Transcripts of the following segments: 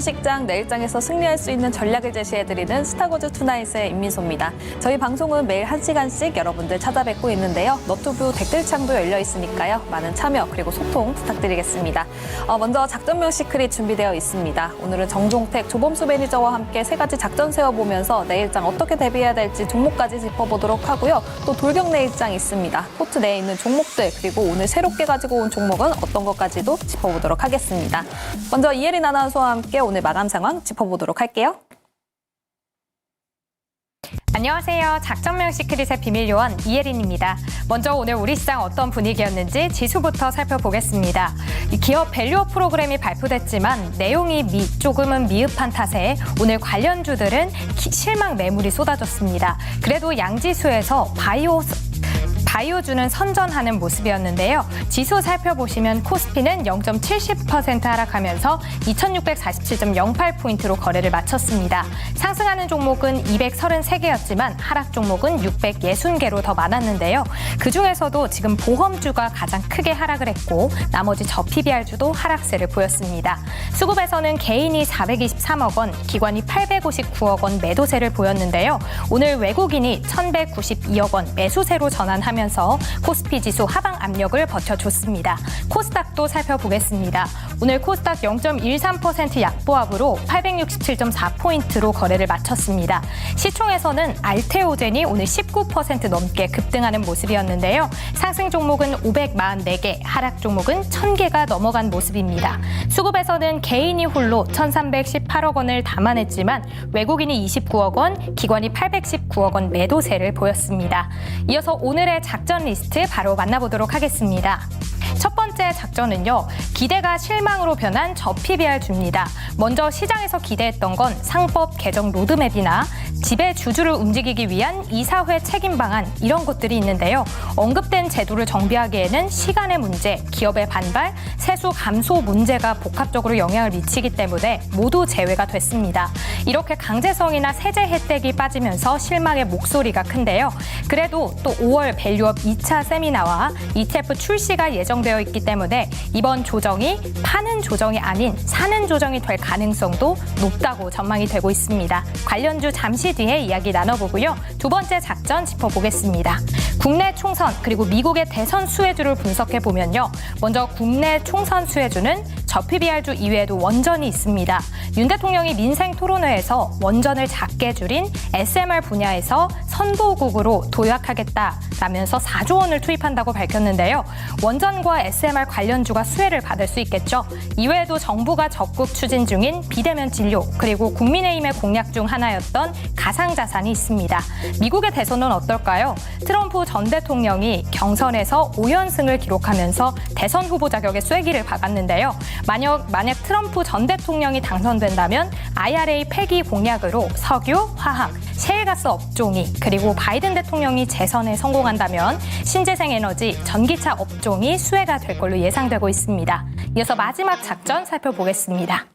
주식장, 내일장에서 승리할 수 있는 전략을 제시해드리는 스타고즈 투나잇의 임민소입니다. 저희 방송은 매일 1시간씩 여러분들 찾아뵙고 있는데요. 너튜브 댓글창도 열려 있으니까요. 많은 참여 그리고 소통 부탁드리겠습니다. 먼저 작전명 시크릿 준비되어 있습니다. 오늘은 정종택, 조범수 매니저와 함께 세 가지 작전 세워보면서 내일장 어떻게 대비해야 될지 종목까지 짚어보도록 하고요. 또 돌격 내일장 있습니다. 포트 내에 있는 종목들 그리고 오늘 새롭게 가지고 온 종목은 어떤 것까지도 짚어보도록 하겠습니다. 먼저 이혜린 아나운서와 함께 오늘 마감 상황 짚어보도록 할게요. 안녕하세요. 작전명 시크릿의 비밀 요원 이혜린입니다. 먼저 오늘 우리 시장 어떤 분위기였는지 지수부터 살펴보겠습니다. 기업 밸류업 프로그램이 발표됐지만 내용이 조금은 미흡한 탓에 오늘 관련주들은 실망 매물이 쏟아졌습니다. 그래도 양지수에서 바이오주는 선전하는 모습이었는데요. 지수 살펴보시면 코스피는 0.70% 하락하면서 2647.08포인트로 거래를 마쳤습니다. 상승하는 종목은 233개였지만 하락 종목은 660개로 더 많았는데요. 그중에서도 지금 보험주가 가장 크게 하락을 했고 나머지 저PBR주도 하락세를 보였습니다. 수급에서는 개인이 423억 원, 기관이 859억 원 매도세를 보였는데요. 오늘 외국인이 1192억 원 매수세로 전환하면서 코스피 지수 하방 압력을 버텨줬습니다. 코스닥도 살펴보겠습니다. 오늘 코스닥 0.13% 약보합으로 867.4포인트로 거래를 마쳤습니다. 시총에서는 알테오젠이 오늘 19% 넘게 급등하는 모습이었는데요. 상승 종목은 544개, 하락 종목은 1000개가 넘어간 모습입니다. 수급에서는 개인이 홀로 1318억 원을 담아냈지만 외국인이 29억 원, 기관이 819억 원 매도세를 보였습니다. 이어서 오늘의 작전 리스트 바로 만나보도록 하겠습니다. 첫 번째 작전은요. 기대가 실망으로 변한 저PBR주입니다. 먼저 시장에서 기대했던 건 상법 개정 로드맵이나 지배 주주를 움직이기 위한 이사회 책임 방안 이런 것들이 있는데요. 언급된 제도를 정비하기에는 시간의 문제, 기업의 반발, 세수 감소 문제가 복합적으로 영향을 미치기 때문에 모두 제외가 됐습니다. 이렇게 강제성이나 세제 혜택이 빠지면서 실망의 목소리가 큰데요. 그래도 또 5월 밸류업 2차 세미나와 ETF 출시가 예정되어 있기 때문에 이번 조정이 파는 조정이 아닌 사는 조정이 될 가능성도 높다고 전망이 되고 있습니다. 관련주 잠시 뒤에 이야기 나눠보고요. 두 번째 작전 짚어보겠습니다. 국내 총선 그리고 미국의 대선 수혜주를 분석해보면요. 먼저 국내 총선 수혜주는 저PBR주 이외에도 원전이 있습니다. 윤 대통령이 민생 토론회에서 원전을 작게 줄인 SMR 분야에서 선도국으로 도약하겠다라면서 4조 원을 투입한다고 밝혔는데요. 원전과 SMR 관련주가 수혜를 받을 수 있겠죠. 이외에도 정부가 적극 추진 중인 비대면 진료 그리고 국민의힘의 공약 중 하나였던 가상자산이 있습니다. 미국의 대선은 어떨까요? 트럼프 전 대통령이 경선에서 5연승을 기록하면서 대선 후보 자격에 쐐기를 박았는데요. 만약 트럼프 전 대통령이 당선된다면 IRA 폐기 공약으로 석유, 화학, 셰일가스 업종이 그리고 바이든 대통령이 재선에 성공한다면 신재생 에너지, 전기차 업종이 수혜가 될 걸로 예상되고 있습니다. 이어서 마지막 작전 살펴보겠습니다.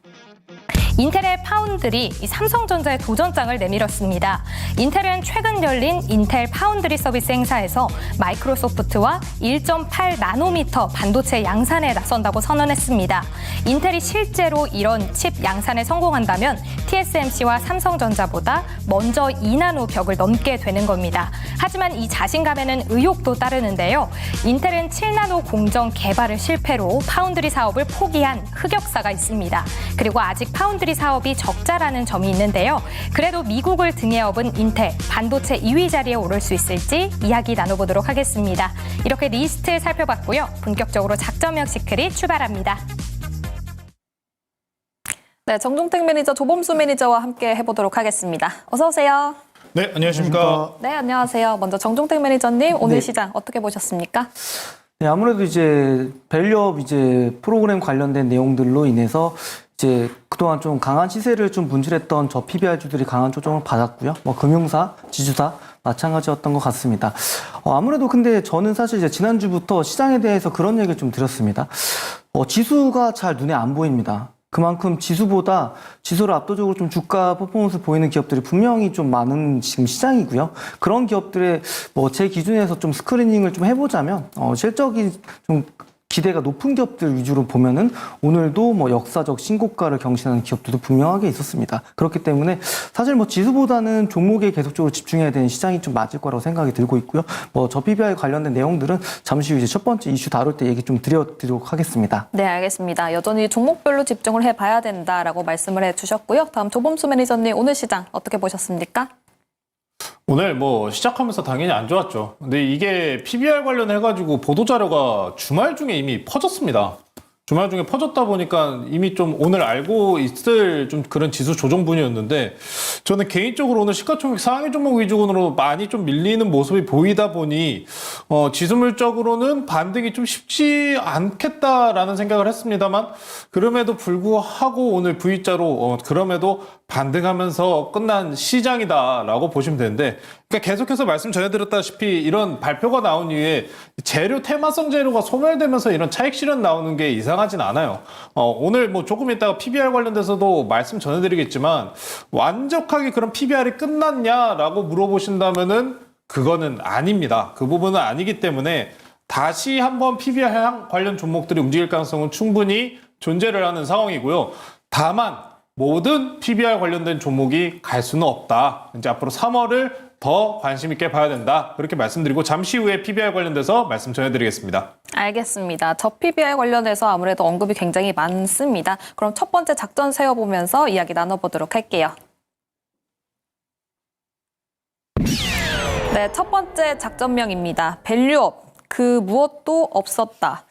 인텔의 파운드리 삼성전자의 도전장을 내밀었습니다. 인텔은 최근 열린 인텔 파운드리 서비스 행사에서 마이크로소프트와 1.8나노미터 반도체 양산에 나선다고 선언했습니다. 인텔이 실제로 이런 칩 양산에 성공한다면 TSMC와 삼성전자보다 먼저 2나노 벽을 넘게 되는 겁니다. 하지만 이 자신감에는 의혹도 따르는데요. 인텔은 7나노 공정 개발을 실패로 파운드리 사업을 포기한 흑역사가 있습니다. 그리고 아직 파운드리 사업이 적자라는 점이 있는데요. 그래도 미국을 등에 업은 인텔, 반도체 2위 자리에 오를 수 있을지 이야기 나눠보도록 하겠습니다. 이렇게 리스트 살펴봤고요. 본격적으로 작전명 시크릿 출발합니다. 네, 정종택 매니저, 조범수 매니저와 함께 해보도록 하겠습니다. 어서 오세요. 네, 안녕하십니까. 네, 안녕하세요. 먼저 정종택 매니저님, 오늘 시장 어떻게 보셨습니까? 네, 아무래도 이제 밸류업 프로그램 관련된 내용들로 인해서 그동안 좀 강한 시세를 좀 분출했던 저PBR주들이 강한 조정을 받았고요. 금융사, 지주사 마찬가지였던 것 같습니다. 아무래도 근데 저는 사실 지난주부터 시장에 대해서 그런 얘기를 좀 드렸습니다. 지수가 잘 눈에 안 보입니다. 그만큼 지수를 압도적으로 좀 주가 퍼포먼스 보이는 기업들이 분명히 좀 많은 지금 시장이고요. 그런 기업들의 제 기준에서 좀 스크리닝을 좀 해보자면 실적이 좀 기대가 높은 기업들 위주로 보면은 오늘도 뭐 역사적 신고가를 경신하는 기업들도 분명하게 있었습니다. 그렇기 때문에 사실 뭐 지수보다는 종목에 계속적으로 집중해야 되는 시장이 좀 맞을 거라고 생각이 들고 있고요. 뭐 저 PBR 관련된 내용들은 잠시 후 이제 첫 번째 이슈 다룰 때 얘기 좀 드리도록 하겠습니다. 네, 알겠습니다. 여전히 종목별로 집중을 해봐야 된다라고 말씀을 해주셨고요. 다음 조범수 매니저님, 오늘 시장 어떻게 보셨습니까? 오늘 뭐 시작하면서 당연히 안 좋았죠. 근데 이게 PBR 관련해가지고 보도자료가 주말 중에 이미 퍼졌습니다. 주말 중에 퍼졌다 보니까 이미 좀 오늘 알고 있을 좀 그런 지수 조정분이었는데 저는 개인적으로 오늘 시가총액 상위 종목 위주로 많이 좀 밀리는 모습이 보이다 보니 지수물적으로는 반등이 좀 쉽지 않겠다라는 생각을 했습니다만 그럼에도 불구하고 오늘 V자로 그럼에도 반등하면서 끝난 시장이다라고 보시면 되는데 그러니까 계속해서 말씀 전해드렸다시피 이런 발표가 나온 이후에 재료 테마성 재료가 소멸되면서 이런 차익 실현 나오는 게 이상하진 않아요. 오늘 뭐 조금 이따가 PBR 관련돼서도 말씀 전해드리겠지만 완벽하게 그런 PBR이 끝났냐라고 물어보신다면은 그거는 아닙니다. 그 부분은 아니기 때문에 다시 한번 PBR 관련 종목들이 움직일 가능성은 충분히 존재를 하는 상황이고요. 다만 모든 PBR 관련된 종목이 갈 수는 없다. 이제 앞으로 3월을 더 관심 있게 봐야 된다. 그렇게 말씀드리고 잠시 후에 PBR 관련돼서 말씀 전해드리겠습니다. 알겠습니다. 저 PBR 관련해서 아무래도 언급이 굉장히 많습니다. 그럼 첫 번째 작전 세워보면서 이야기 나눠보도록 할게요. 네, 첫 번째 작전명입니다. 밸류업, 그 무엇도 없었다.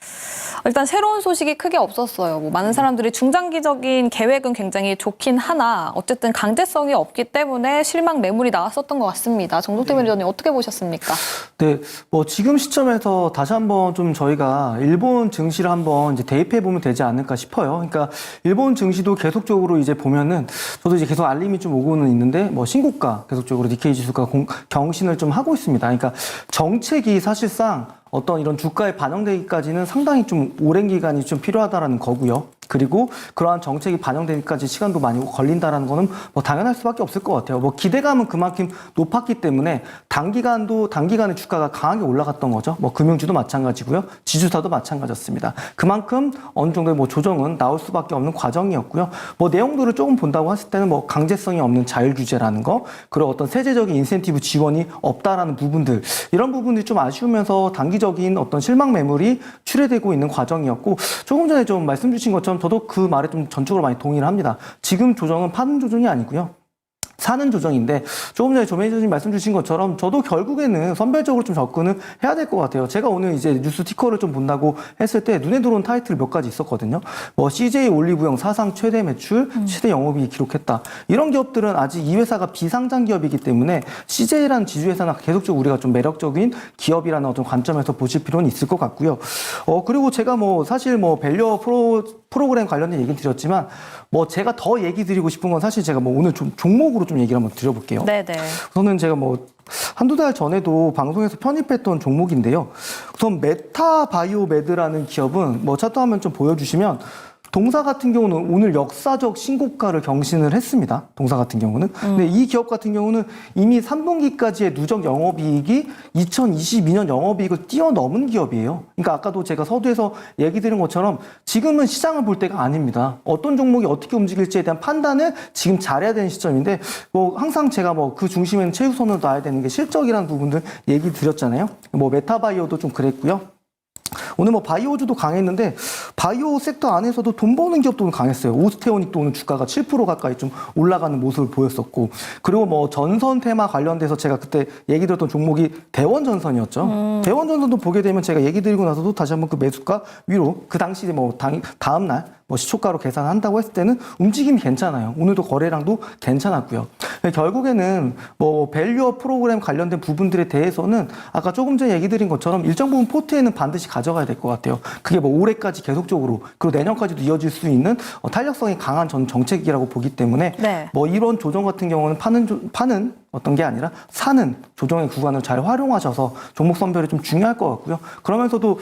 일단 새로운 소식이 크게 없었어요. 뭐 많은 사람들이 중장기적인 계획은 굉장히 좋긴 하나 어쨌든 강제성이 없기 때문에 실망 매물이 나왔었던 것 같습니다. 정동태 매니저님 어떻게 보셨습니까? 네, 뭐 지금 시점에서 다시 한번 좀 저희가 일본 증시를 한번 이제 대입해 보면 되지 않을까 싶어요. 그러니까 일본 증시도 계속적으로 이제 보면은 저도 이제 계속 알림이 좀 오고는 있는데 뭐 신고가 계속적으로 니케이 지수가 경신을 좀 하고 있습니다. 그러니까 정책이 사실상 어떤 이런 주가에 반영되기까지는 상당히 좀 오랜 기간이 좀 필요하다라는 거고요. 그리고 그러한 정책이 반영되기까지 시간도 많이 걸린다라는 거는 뭐 당연할 수밖에 없을 것 같아요. 뭐 기대감은 그만큼 높았기 때문에 단기간에 주가가 강하게 올라갔던 거죠. 뭐 금융주도 마찬가지고요. 지주사도 마찬가지였습니다. 그만큼 어느 정도의 뭐 조정은 나올 수밖에 없는 과정이었고요. 뭐 내용들을 조금 본다고 했을 때는 뭐 강제성이 없는 자율 규제라는 거, 그리고 어떤 세제적인 인센티브 지원이 없다라는 부분들, 이런 부분들이 좀 아쉬우면서 단기적인 어떤 실망 매물이 출회되고 있는 과정이었고, 조금 전에 좀 말씀 주신 것처럼 저도 그 말에 좀 전적으로 많이 동의를 합니다. 지금 조정은 파는 조정이 아니고요. 사는 조정인데 조금 전에 조 매니저님 말씀 주신 것처럼 저도 결국에는 선별적으로 좀 접근을 해야 될 것 같아요. 제가 오늘 이제 뉴스 티커를 좀 본다고 했을 때 눈에 들어온 타이틀 몇 가지 있었거든요. 뭐 CJ 올리브영 사상 최대 매출, 최대 영업이익 기록했다. 이런 기업들은 아직 이 회사가 비상장 기업이기 때문에 CJ라는 지주회사나 계속적으로 우리가 좀 매력적인 기업이라는 어떤 관점에서 보실 필요는 있을 것 같고요. 그리고 제가 뭐 사실 뭐 밸류업 프로그램 관련된 얘기 드렸지만 뭐 제가 더 얘기 드리고 싶은 건 사실 제가 뭐 오늘 좀 종목으로 좀 얘기를 한번 드려볼게요. 네네. 우선은 제가 뭐 한두 달 전에도 방송에서 편입했던 종목인데요. 우선 메타바이오메드라는 기업은 뭐 차트 화면 좀 보여주시면 동사 같은 경우는 오늘 역사적 신고가를 경신을 했습니다. 동사 같은 경우는. 근데 이 기업 같은 경우는 이미 3분기까지의 누적 영업이익이 2022년 영업이익을 뛰어넘은 기업이에요. 그러니까 아까도 제가 서두에서 얘기 드린 것처럼 지금은 시장을 볼 때가 아닙니다. 어떤 종목이 어떻게 움직일지에 대한 판단을 지금 잘해야 되는 시점인데 뭐 항상 제가 뭐 그 중심에는 최우선으로 놔야 되는 게 실적이라는 부분들 얘기 드렸잖아요. 뭐 메타바이오도 좀 그랬고요. 오늘 뭐 바이오주도 강했는데 바이오 섹터 안에서도 돈 버는 기업도 오늘 강했어요. 오스테오닉도 오늘 주가가 7% 가까이 좀 올라가는 모습을 보였었고, 그리고 뭐 전선 테마 관련돼서 제가 그때 얘기 드렸던 종목이 대원전선이었죠. 대원전선도 보게 되면 제가 얘기 드리고 나서도 다시 한번 그 매수가 위로 그 당시에 뭐 다음 날 뭐 시초가로 계산한다고 했을 때는 움직임이 괜찮아요. 오늘도 거래량도 괜찮았고요. 결국에는 뭐 밸류업 프로그램 관련된 부분들에 대해서는 아까 조금 전에 얘기 드린 것처럼 일정 부분 포트에는 반드시 가져가야 될 것 같아요. 그게 뭐 올해까지 계속적으로 그리고 내년까지도 이어질 수 있는 탄력성이 강한 전 정책이라고 보기 때문에 네. 뭐 이런 조정 같은 경우는 파는 어떤 게 아니라 사는 조정의 구간을 잘 활용하셔서 종목 선별이 좀 중요할 것 같고요. 그러면서도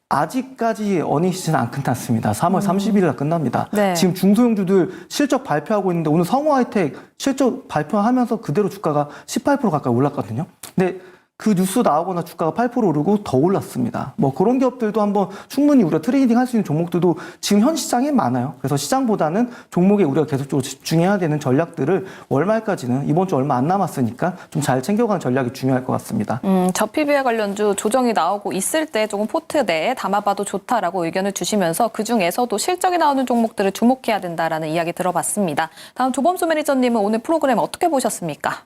아직까지 어닝 시즌 안 끝났습니다. 3월 30일 날 끝납니다. 네. 지금 중소형주들 실적 발표하고 있는데 오늘 성우하이텍 실적 발표하면서 그대로 주가가 18% 가까이 올랐거든요. 근데 그 뉴스 나오거나 주가가 8% 오르고 더 올랐습니다. 뭐 그런 기업들도 한번 충분히 우리가 트레이딩 할 수 있는 종목들도 지금 현 시장에 많아요. 그래서 시장보다는 종목에 우리가 계속적으로 집중해야 되는 전략들을 월말까지는 이번 주 얼마 안 남았으니까 좀 잘 챙겨가는 전략이 중요할 것 같습니다. 저 PBR 관련주 조정이 나오고 있을 때 조금 포트 내에 담아봐도 좋다라고 의견을 주시면서 그중에서도 실적이 나오는 종목들을 주목해야 된다라는 이야기 들어봤습니다. 다음 조범수 매니저님은 오늘 프로그램 어떻게 보셨습니까?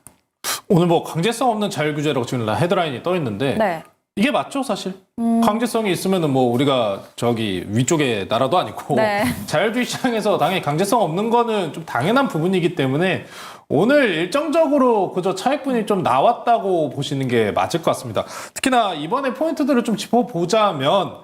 오늘 뭐 강제성 없는 자율규제라고 지금 헤드라인이 떠 있는데 네. 이게 맞죠, 사실? 강제성이 있으면은 뭐 우리가 저기 위쪽에 나라도 아니고 네. 자율주의 시장에서 당연히 강제성 없는 거는 좀 당연한 부분이기 때문에 오늘 일정적으로 그저 차익분이 좀 나왔다고 보시는 게 맞을 것 같습니다. 특히나 이번에 포인트들을 좀 짚어보자면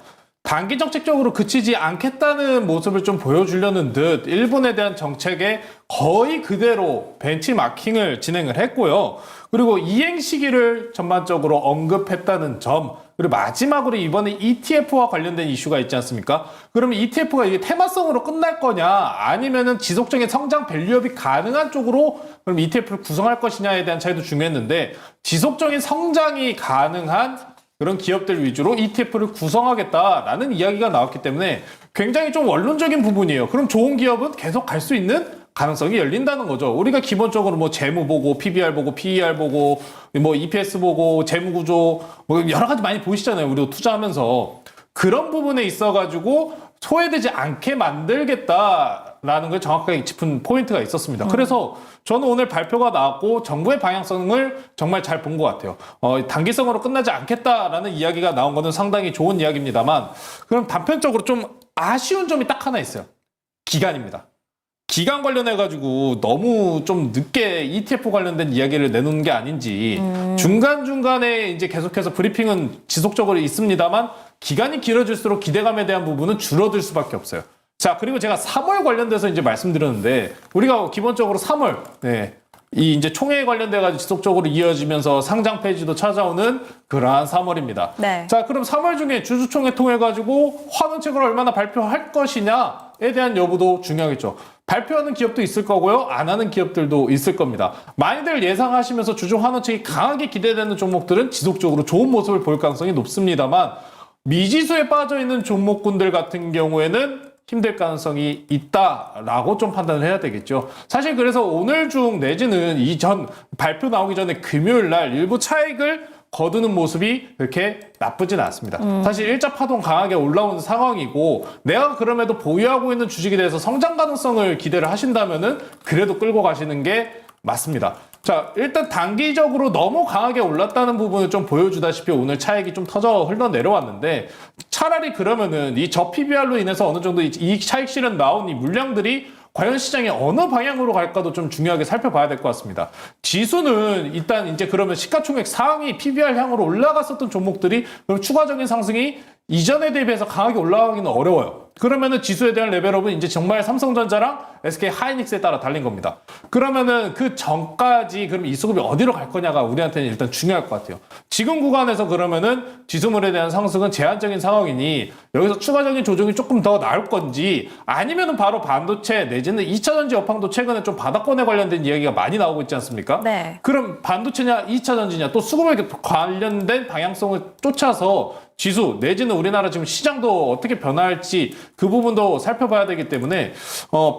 단기 정책적으로 그치지 않겠다는 모습을 좀 보여주려는 듯 일본에 대한 정책에 거의 그대로 벤치마킹을 진행을 했고요. 그리고 이행 시기를 전반적으로 언급했다는 점, 그리고 마지막으로 이번에 ETF와 관련된 이슈가 있지 않습니까? 그러면 ETF가 이게 테마성으로 끝날 거냐, 아니면은 지속적인 성장 밸류업이 가능한 쪽으로 그럼 ETF를 구성할 것이냐에 대한 차이도 중요했는데, 지속적인 성장이 가능한 그런 기업들 위주로 ETF를 구성하겠다라는 이야기가 나왔기 때문에 굉장히 좀 원론적인 부분이에요. 그럼 좋은 기업은 계속 갈 수 있는 가능성이 열린다는 거죠. 우리가 기본적으로 뭐 재무 보고, PBR 보고, PER 보고, 뭐 EPS 보고, 재무 구조, 뭐 여러 가지 많이 보이시잖아요. 우리도 투자하면서. 그런 부분에 있어가지고 소외되지 않게 만들겠다라는 걸 정확하게 짚은 포인트가 있었습니다. 그래서 저는 오늘 발표가 나왔고 정부의 방향성을 정말 잘 본 것 같아요. 단기성으로 끝나지 않겠다라는 이야기가 나온 거는 상당히 좋은 이야기입니다만, 그럼 단편적으로 좀 아쉬운 점이 딱 하나 있어요. 기간입니다. 기간 관련해가지고 너무 좀 늦게 ETF 관련된 이야기를 내놓는 게 아닌지, 중간중간에 이제 계속해서 브리핑은 지속적으로 있습니다만 기간이 길어질수록 기대감에 대한 부분은 줄어들 수밖에 없어요. 자, 그리고 제가 3월 관련돼서 이제 말씀드렸는데, 우리가 기본적으로 3월, 이 이제 총회에 관련돼가지고 지속적으로 이어지면서 상장 폐지도 찾아오는 그러한 3월입니다. 네. 자, 그럼 3월 중에 주주총회 통해가지고 환원책을 얼마나 발표할 것이냐에 대한 여부도 중요하겠죠. 발표하는 기업도 있을 거고요, 안 하는 기업들도 있을 겁니다. 많이들 예상하시면서 주주 환원책이 강하게 기대되는 종목들은 지속적으로 좋은 모습을 볼 가능성이 높습니다만, 미지수에 빠져있는 종목군들 같은 경우에는 힘들 가능성이 있다라고 좀 판단을 해야 되겠죠. 사실 그래서 오늘 중 내지는 이전 발표 나오기 전에 금요일 날 일부 차익을 거두는 모습이 그렇게 나쁘진 않습니다. 사실 일자 파동 강하게 올라오는 상황이고, 내가 그럼에도 보유하고 있는 주식에 대해서 성장 가능성을 기대를 하신다면은 그래도 끌고 가시는 게 맞습니다. 자, 일단 단기적으로 너무 강하게 올랐다는 부분을 좀 보여주다시피 오늘 차익이 좀 터져 흘러내려왔는데, 차라리 그러면은 이 저 PBR로 인해서 어느 정도 이 차익 실현 나온 이 물량들이 과연 시장이 어느 방향으로 갈까도 좀 중요하게 살펴봐야 될 것 같습니다. 지수는 일단 이제 그러면 시가총액 상위 PBR 향으로 올라갔었던 종목들이 그럼 추가적인 상승이 이전에 대비해서 강하게 올라가기는 어려워요. 그러면은 지수에 대한 레벨업은 이제 정말 삼성전자랑 SK 하이닉스에 따라 달린 겁니다. 그러면은 그 전까지 그럼 이 수급이 어디로 갈 거냐가 우리한테는 일단 중요할 것 같아요. 지금 구간에서 그러면은 지수물에 대한 상승은 제한적인 상황이니 여기서 추가적인 조정이 조금 더 나올 건지, 아니면은 바로 반도체 내지는 2차전지 여팡도 최근에 좀 바닥권에 관련된 이야기가 많이 나오고 있지 않습니까? 네. 그럼 반도체냐 2차전지냐 또 수급에 관련된 방향성을 쫓아서 지수 내지는 우리나라 지금 시장도 어떻게 변화할지 그 부분도 살펴봐야 되기 때문에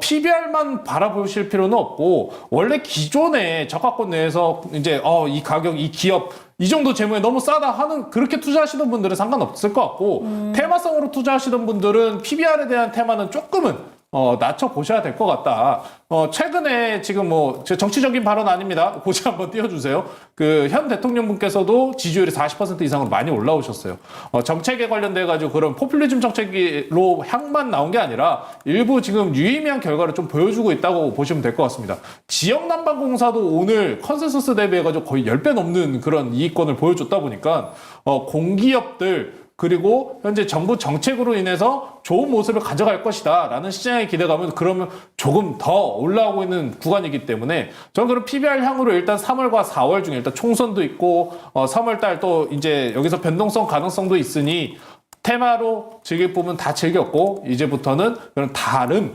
PBR만 바라보실 필요는 없고, 원래 기존의 저가권 내에서 이제 이 가격, 이 기업 이 정도 재무에 너무 싸다 하는 그렇게 투자하시는 분들은 상관없을 것 같고, 테마성으로 투자하시는 분들은 PBR에 대한 테마는 조금은 낮춰 보셔야 될 것 같다. 최근에 지금 뭐 정치적인 발언 아닙니다. 고지 한번 띄워주세요. 그 현 대통령분께서도 지지율이 40% 이상으로 많이 올라오셨어요. 정책에 관련돼 가지고 그런 포퓰리즘 정책으로 향만 나온 게 아니라 일부 지금 유의미한 결과를 좀 보여주고 있다고 보시면 될 것 같습니다. 지역난방공사도 오늘 컨센서스 대비해 가지고 거의 10배 넘는 그런 이익권을 보여줬다 보니까 공기업들 그리고 현재 정부 정책으로 인해서 좋은 모습을 가져갈 것이다 라는 시장의 기대감은 그러면 조금 더 올라오고 있는 구간이기 때문에 저는 그런 PBR 향으로 일단 3월과 4월 중에 일단 총선도 있고 3월달 또 이제 여기서 변동성 가능성도 있으니 테마로 즐길 부분 다 즐겼고, 이제부터는 그런 다른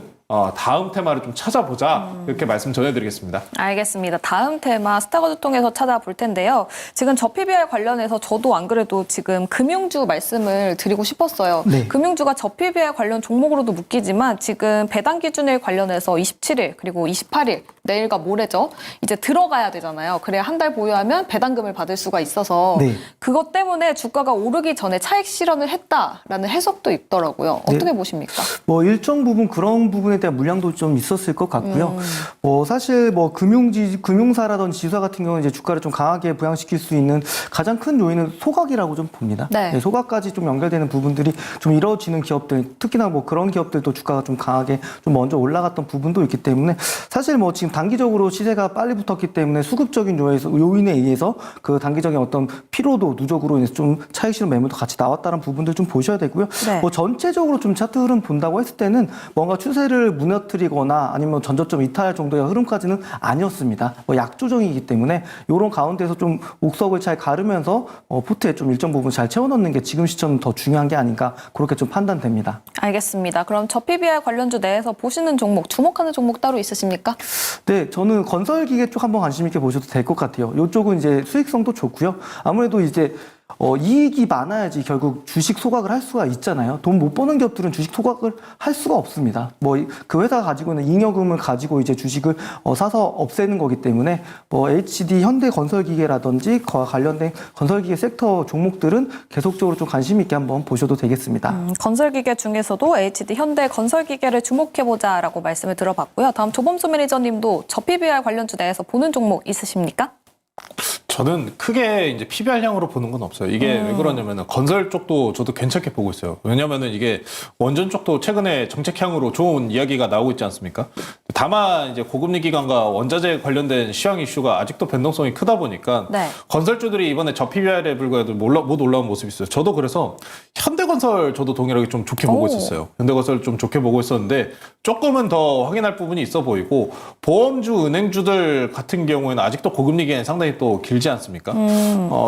다음 테마를 좀 찾아보자 이렇게 말씀 전해드리겠습니다. 알겠습니다. 다음 테마 스타거즈 통해서 찾아볼 텐데요. 지금 저 PBR 관련해서 저도 안 그래도 지금 금융주 말씀을 드리고 싶었어요. 네. 금융주가 저 PBR 관련 종목으로도 묶이지만 지금 배당 기준일 관련해서 27일 그리고 28일 내일과 모레죠. 이제 들어가야 되잖아요. 그래야 한 달 보유하면 배당금을 받을 수가 있어서 네. 그것 때문에 주가가 오르기 전에 차익 실현을 했다라는 해석도 있더라고요. 어떻게 네. 보십니까? 뭐 일정 부분 그런 부분에 대한 물량도 좀 있었을 것 같고요. 사실 뭐 금융사라든지 지수사 같은 경우는 이제 주가를 좀 강하게 부양시킬 수 있는 가장 큰 요인은 소각이라고 좀 봅니다. 네. 소각까지 좀 연결되는 부분들이 좀 이루어지는 기업들, 특히나 뭐 그런 기업들도 주가가 좀 강하게 좀 먼저 올라갔던 부분도 있기 때문에 사실 뭐 지금 단기적으로 시세가 빨리 붙었기 때문에 수급적인 요인에 의해서 그 단기적인 어떤 피로도 누적으로 인해서 좀 차익 실현 매물도 같이 나왔다는 부분들 좀 보셔야 되고요. 네. 뭐 전체적으로 좀 차트 흐름 본다고 했을 때는 뭔가 추세를 무너뜨리거나 아니면 전저점 이탈 정도의 흐름까지는 아니었습니다. 뭐 약조정이기 때문에 이런 가운데서 좀 옥석을 잘 가르면서 포트에 좀 일정 부분 잘 채워넣는 게 지금 시점은 더 중요한 게 아닌가 그렇게 좀 판단됩니다. 알겠습니다. 그럼 저 PBR 관련주 내에서 보시는 종목, 주목하는 종목 따로 있으십니까? 네, 저는 건설기계 쪽 한번 관심 있게 보셔도 될 것 같아요. 이쪽은 이제 수익성도 좋고요. 아무래도 이제 이익이 많아야지 결국 주식 소각을 할 수가 있잖아요. 돈 못 버는 기업들은 주식 소각을 할 수가 없습니다. 뭐 그 회사가 가지고 있는 잉여금을 가지고 이제 주식을 사서 없애는 거기 때문에 뭐 HD 현대건설기계라든지 관련된 건설기계 섹터 종목들은 계속적으로 좀 관심 있게 한번 보셔도 되겠습니다. 건설기계 중에서도 HD 현대 건설기계를 주목해보자라고 말씀을 들어봤고요. 다음 조범수 매니저님도 저 PBR 관련주 내에서 보는 종목 있으십니까? 저는 크게 이제 PBR향으로 보는 건 없어요. 이게 왜 그러냐면은 건설 쪽도 저도 괜찮게 보고 있어요. 왜냐면은 이게 원전 쪽도 최근에 정책향으로 좋은 이야기가 나오고 있지 않습니까? 다만 이제 고금리 기관과 원자재 관련된 시황 이슈가 아직도 변동성이 크다 보니까 네. 건설주들이 이번에 저 PBR에 불과해도 못 올라온 모습이 있어요. 저도 그래서 현대건설 저도 동일하게 좀 좋게 보고 있었어요. 현대건설 좀 좋게 보고 있었는데 조금은 더 확인할 부분이 있어 보이고 보험주, 은행주들 같은 경우에는 아직도 고금리 기간이 상당히 또 길지 않습니까?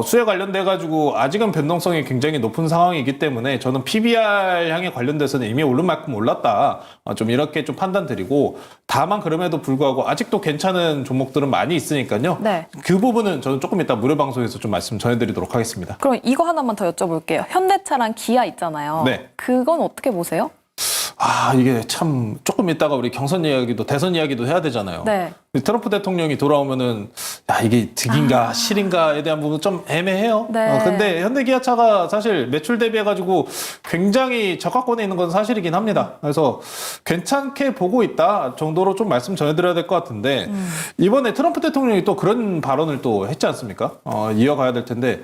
수에 관련돼 가지고 아직은 변동성이 굉장히 높은 상황이기 때문에 저는 PBR 향에 관련돼서는 이미 오른 만큼 올랐다. 좀 이렇게 좀 판단드리고 다만 그럼에도 불구하고 아직도 괜찮은 종목들은 많이 있으니까요. 네. 그 부분은 저는 조금 이따 무료 방송에서 좀 말씀 전해드리도록 하겠습니다. 그럼 이거 하나만 더 여쭤볼게요. 현대차랑 기아 있잖아요. 네. 그건 어떻게 보세요? 이게 참 조금 이따가 우리 경선 이야기도 대선 이야기도 해야 되잖아요. 네. 트럼프 대통령이 돌아오면은 이게 득인가 실인가에 대한 부분 좀 애매해요. 네. 근데 현대기아차가 사실 매출 대비해가지고 굉장히 저가권에 있는 건 사실이긴 합니다. 그래서 괜찮게 보고 있다 정도로 좀 말씀 전해드려야 될 것 같은데 이번에 트럼프 대통령이 또 그런 발언을 또 했지 않습니까? 이어가야 될 텐데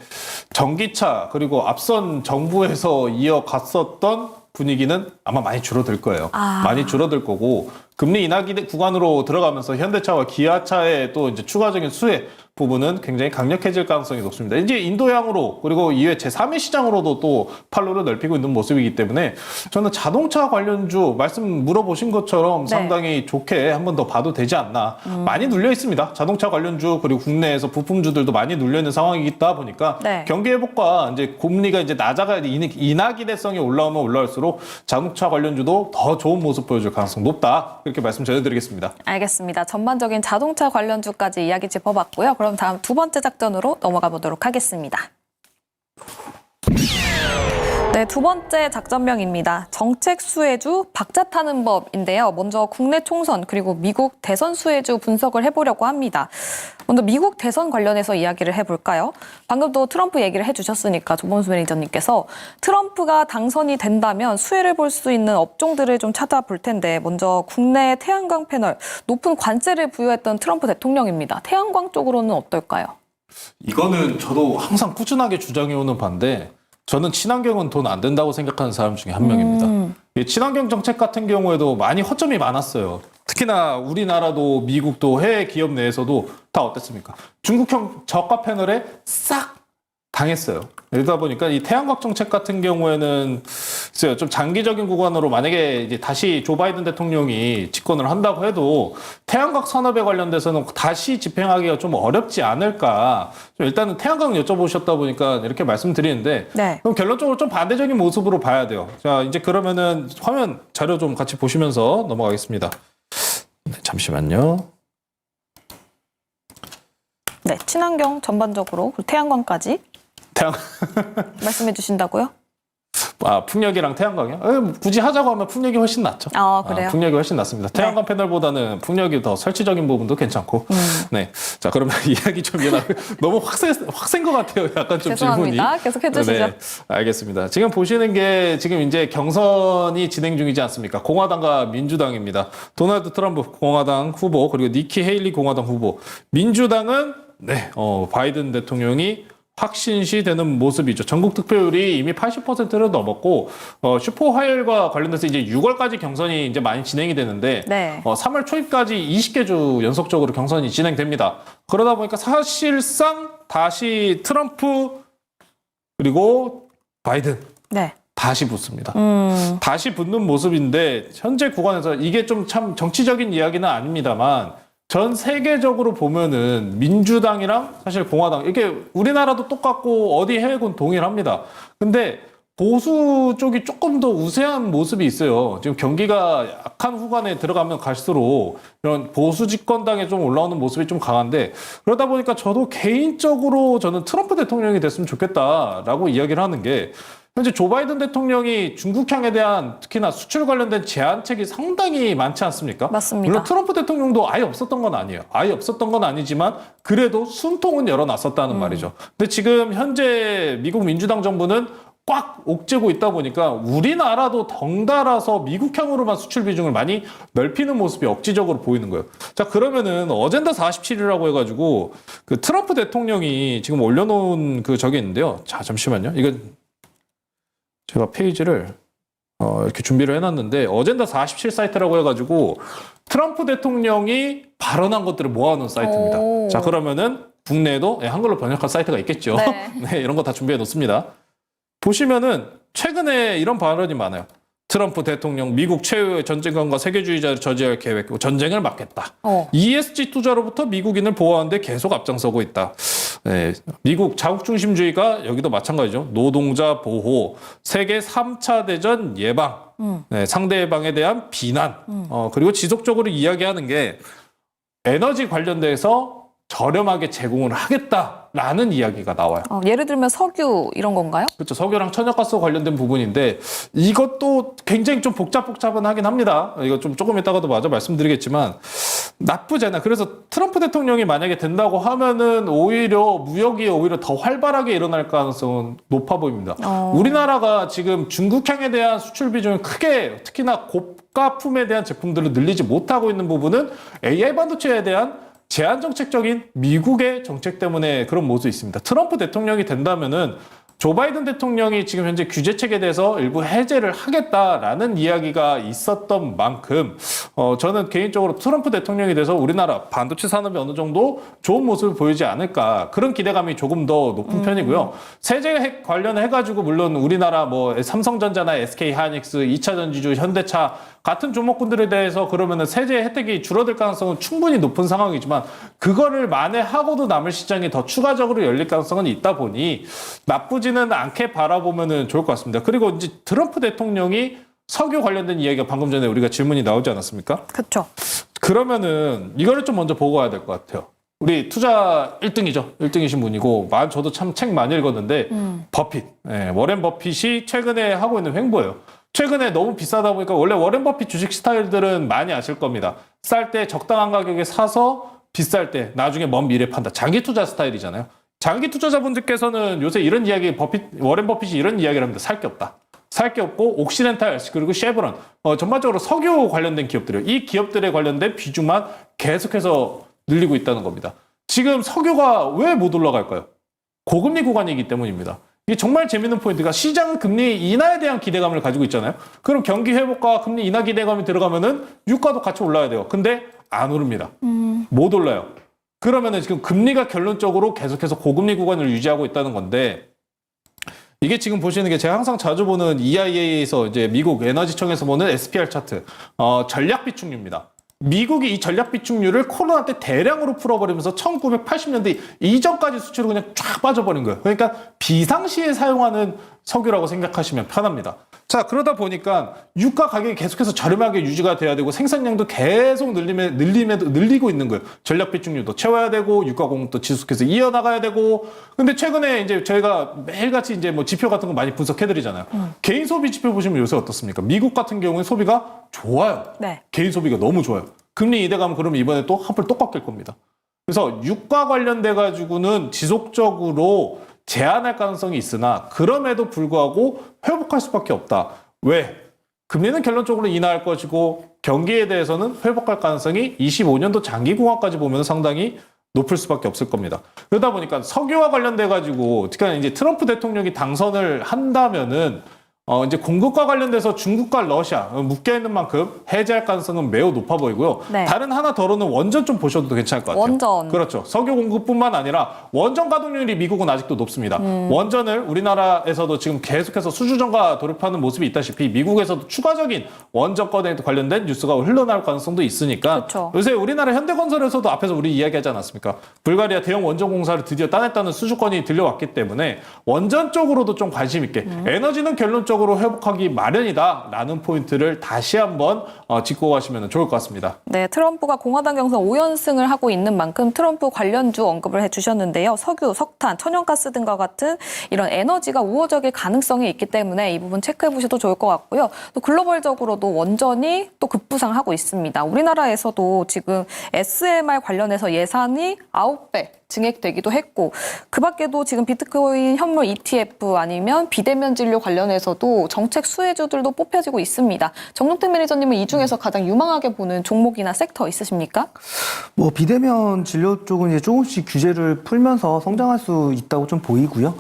전기차 그리고 앞선 정부에서 이어갔었던 분위기는 아마 많이 줄어들 거예요. 많이 줄어들 거고 금리 인하 구간으로 들어가면서 현대차와 기아차의 또 이제 추가적인 수혜 부분은 굉장히 강력해질 가능성이 높습니다. 이제 인도양으로 그리고 이외 제3의 시장으로도 또 판로를 넓히고 있는 모습이기 때문에 저는 자동차 관련주 말씀 물어보신 것처럼 네. 상당히 좋게 한 번 더 봐도 되지 않나. 많이 눌려 있습니다. 자동차 관련주 그리고 국내에서 부품주들도 많이 눌려 있는 상황이다 보니까 네. 경기 회복과 이제 금리가 이제 인하 기대성이 올라오면 올라올수록 자동차 관련주도 더 좋은 모습 보여줄 가능성 높다. 이렇게 말씀 전해드리겠습니다. 알겠습니다. 전반적인 자동차 관련주까지 이야기 짚어봤고요. 그럼 다음 두 번째 작전으로 넘어가 보도록 하겠습니다. 네, 두 번째 작전명입니다. 정책 수혜주 박자 타는 법인데요. 먼저 국내 총선 그리고 미국 대선 수혜주 분석을 해보려고 합니다. 먼저 미국 대선 관련해서 이야기를 해볼까요? 방금 또 트럼프 얘기를 해주셨으니까 조범수 매니저님께서 트럼프가 당선이 된다면 수혜를 볼 수 있는 업종들을 좀 찾아볼 텐데 먼저 국내 태양광 패널 높은 관세를 부여했던 트럼프 대통령입니다. 태양광 쪽으로는 어떨까요? 이거는 저도 항상 꾸준하게 주장해오는 바인데 저는 친환경은 돈 안 된다고 생각하는 사람 중에 한 명입니다. 이 친환경 정책 같은 경우에도 많이 허점이 많았어요. 특히나 우리나라도 미국도 해외 기업 내에서도 다 어땠습니까? 중국형 저가 패널에 싹 당했어요. 이러다 보니까 이 태양광 정책 같은 경우에는 글쎄요, 좀 장기적인 구간으로 만약에 이제 다시 조 바이든 대통령이 집권을 한다고 해도 태양광 산업에 관련돼서는 다시 집행하기가 좀 어렵지 않을까. 좀 일단은 태양광 여쭤보셨다 보니까 이렇게 말씀드리는데 네. 그럼 결론적으로 좀 반대적인 모습으로 봐야 돼요. 자, 이제 그러면은 화면 자료 좀 같이 보시면서 넘어가겠습니다. 네, 잠시만요. 네, 친환경 전반적으로 그리고 태양광까지 태양 말씀해 주신다고요? 풍력이랑 태양광이요? 굳이 하자고 하면 풍력이 훨씬 낫죠. 아, 그래요? 풍력이 훨씬 낫습니다. 태양광 패널보다는 풍력이 더 설치적인 부분도 괜찮고. 네. 자, 그러면 이야기 좀 이어나가고 너무 확센 것 같아요. 약간 좀 죄송합니다. 질문이. 계속 해주시죠. 네, 알겠습니다. 지금 보시는 게 지금 이제 경선이 진행 중이지 않습니까? 공화당과 민주당입니다. 도널드 트럼프 공화당 후보 그리고 니키 헤일리 공화당 후보. 민주당은 바이든 대통령이 확신시 되는 모습이죠. 전국 득표율이 이미 80%를 넘었고 슈퍼 화요일과 관련돼서 이제 6월까지 경선이 이제 많이 진행이 되는데 네. 3월 초입까지 20개 주 연속적으로 경선이 진행됩니다. 그러다 보니까 사실상 다시 트럼프 그리고 바이든 네. 다시 붙습니다. 다시 붙는 모습인데 현재 구간에서 이게 좀 참 정치적인 이야기는 아닙니다만 전 세계적으로 보면은 민주당이랑 사실 공화당 이게 우리나라도 똑같고 어디 해외군 동일합니다. 근데 보수 쪽이 조금 더 우세한 모습이 있어요. 지금 경기가 약한 후반에 들어가면 갈수록 이런 보수 집권당에 좀 올라오는 모습이 좀 강한데 그러다 보니까 저도 개인적으로 저는 트럼프 대통령이 됐으면 좋겠다라고 이야기를 하는 게 현재 조 바이든 대통령이 중국향에 대한 특히나 수출 관련된 제한책이 상당히 많지 않습니까? 맞습니다. 물론 트럼프 대통령도 아예 없었던 건 아니에요. 아예 없었던 건 아니지만 그래도 숨통은 열어놨었다는 말이죠. 근데 지금 현재 미국 민주당 정부는 꽉 옥죄고 있다 보니까 우리나라도 덩달아서 미국향으로만 수출 비중을 많이 넓히는 모습이 억지적으로 보이는 거예요. 자, 그러면은 어젠다 47이라고 해가지고 그 트럼프 대통령이 지금 올려놓은 그 저게 있는데요. 자, 잠시만요. 이거 제가 페이지를 이렇게 준비를 해놨는데 어젠다 47 사이트라고 해가지고 트럼프 대통령이 발언한 것들을 모아놓은 사이트입니다. 오. 자, 그러면은 국내에도 한글로 번역한 사이트가 있겠죠. 네. 네, 이런 거 다 준비해 놓습니다. 보시면은 최근에 이런 발언이 많아요. 트럼프 대통령 미국 최후의 전쟁관과 세계주의자를 저지할 계획, 전쟁을 막겠다. ESG 투자로부터 미국인을 보호하는 데 계속 앞장서고 있다. 네, 미국 자국 중심주의가 여기도 마찬가지죠. 노동자 보호, 세계 3차 대전 예방, 네, 상대방에 대한 비난, 그리고 지속적으로 이야기하는 게 에너지 관련돼서 저렴하게 제공을 하겠다라는 이야기가 나와요. 예를 들면 석유 이런 건가요? 그렇죠. 석유랑 천연가스 관련된 부분인데 이것도 굉장히 좀 복잡은 하긴 합니다. 이거 좀 조금 이따가도 마저 말씀드리겠지만 나쁘지 않아. 그래서 트럼프 대통령이 만약에 된다고 하면은 오히려 무역이 오히려 더 활발하게 일어날 가능성은 높아 보입니다. 우리나라가 지금 중국향에 대한 수출 비중을 크게 특히나 고가품에 대한 제품들을 늘리지 못하고 있는 부분은 AI 반도체에 대한 제한 정책적인 미국의 정책 때문에 그런 모습이 있습니다. 트럼프 대통령이 된다면은 조 바이든 대통령이 지금 현재 규제책에 대해서 일부 해제를 하겠다라는 이야기가 있었던 만큼 저는 개인적으로 트럼프 대통령이 돼서 우리나라 반도체 산업이 어느 정도 좋은 모습을 보이지 않을까 그런 기대감이 조금 더 높은 편이고요. 세제 관련해가지고 물론 우리나라 뭐 삼성전자나 SK하이닉스, 2차 전지주, 현대차 같은 종목군들에 대해서 그러면은 세제 혜택이 줄어들 가능성은 충분히 높은 상황이지만 그거를 만회하고도 남을 시장이 더 추가적으로 열릴 가능성은 있다 보니 나쁘지는 않게 바라보면은 좋을 것 같습니다. 그리고 이제 트럼프 대통령이 석유 관련된 이야기가 방금 전에 우리가 질문이 나오지 않았습니까? 그렇죠. 그러면은 이거를 좀 먼저 보고 가야 될 것 같아요. 우리 투자 1등이죠. 1등이신 분이고 저도 참 책 많이 읽었는데 버핏, 워렌 버핏이 최근에 하고 있는 횡보예요. 최근에 너무 비싸다 보니까 원래 워렌 버핏 주식 스타일들은 많이 아실 겁니다. 쌀 때 적당한 가격에 사서 비쌀 때 나중에 먼 미래 판다. 장기 투자 스타일이잖아요. 장기 투자자분들께서는 요새 이런 이야기 워렌 버핏이 이런 이야기를 합니다. 살 게 없다. 살 게 없고 옥시덴탈 그리고 쉐브론 전반적으로 석유 관련된 기업들이에요. 이 기업들에 관련된 비중만 계속해서 늘리고 있다는 겁니다. 지금 석유가 왜 못 올라갈까요? 고금리 구간이기 때문입니다. 이게 정말 재밌는 포인트가 시장 금리 인하에 대한 기대감을 가지고 있잖아요. 그럼 경기 회복과 금리 인하 기대감이 들어가면은 유가도 같이 올라야 돼요. 근데 안 오릅니다. 못 올라요. 그러면은 지금 금리가 결론적으로 계속해서 고금리 구간을 유지하고 있다는 건데 이게 지금 보시는 게 제가 항상 자주 보는 EIA에서 이제 미국 에너지청에서 보는 SPR 차트, 전략 비축률입니다. 미국이 이 전략 비축률을 코로나 때 대량으로 풀어버리면서 1980년대 이전까지 수치로 그냥 쫙 빠져버린 거예요. 그러니까 비상시에 사용하는 석유라고 생각하시면 편합니다. 자, 그러다 보니까 유가 가격이 계속해서 저렴하게 유지가 돼야 되고 생산량도 계속 늘리고 있는 거예요. 전략 비축률도 채워야 되고 유가 공급도 지속해서 이어나가야 되고. 근데 최근에 이제 저희가 매일같이 이제 뭐 지표 같은 거 많이 분석해드리잖아요. 개인 소비 지표 보시면 요새 어떻습니까? 미국 같은 경우에 소비가 좋아요. 네. 개인 소비가 너무 좋아요. 금리 이대가면 그러면 이번에 또 한풀 또 꺾일 겁니다. 그래서 유가 관련돼 가지고는 지속적으로 제한할 가능성이 있으나 그럼에도 불구하고 회복할 수밖에 없다. 왜? 금리는 결론적으로 인하할 것이고 경기에 대해서는 회복할 가능성이 25년도 장기공화까지 보면 상당히 높을 수밖에 없을 겁니다. 그러다 보니까 석유와 관련돼 가지고 특히 이제 트럼프 대통령이 당선을 한다면은 이제 공급과 관련돼서 중국과 러시아 묶여 있는 만큼 해제할 가능성은 매우 높아 보이고요. 네. 다른 하나 더로는 원전 좀 보셔도 괜찮을 것 같아요. 원전. 그렇죠. 석유 공급뿐만 아니라 원전 가동률이 미국은 아직도 높습니다. 원전을 우리나라에서도 지금 계속해서 수주전가 돌입하는 모습이 있다시피 미국에서도 추가적인 원전 건에 관련된 뉴스가 흘러나올 가능성도 있으니까 그렇죠. 요새 우리나라 현대건설에서도 앞에서 우리 이야기하지 않았습니까? 불가리아 대형 원전 공사를 드디어 따냈다는 수주권이 들려왔기 때문에 원전 쪽으로도 좀 관심 있게 에너지는 결론적으로 회복하기 마련이다라는 포인트를 다시 한번 짚고 가시면 좋을 것 같습니다. 네, 트럼프가 공화당 경선 5연승을 하고 있는 만큼 트럼프 관련주 언급을 해주셨는데요. 석유, 석탄, 천연가스 등과 같은 이런 에너지가 우호적일 가능성이 있기 때문에 이 부분 체크해 보셔도 좋을 것 같고요. 또 글로벌적으로도 원전이 또 급부상하고 있습니다. 우리나라에서도 지금 SMR 관련해서 예산이 9배 증액되기도 했고 그 밖에도 지금 비트코인 현물 ETF 아니면 비대면 진료 관련해서도 정책 수혜주들도 뽑혀지고 있습니다. 정동택 매니저님은 이 중에서 가장 유망하게 보는 종목이나 섹터 있으십니까? 뭐 비대면 진료 쪽은 이제 조금씩 규제를 풀면서 성장할 수 있다고 좀 보이고요.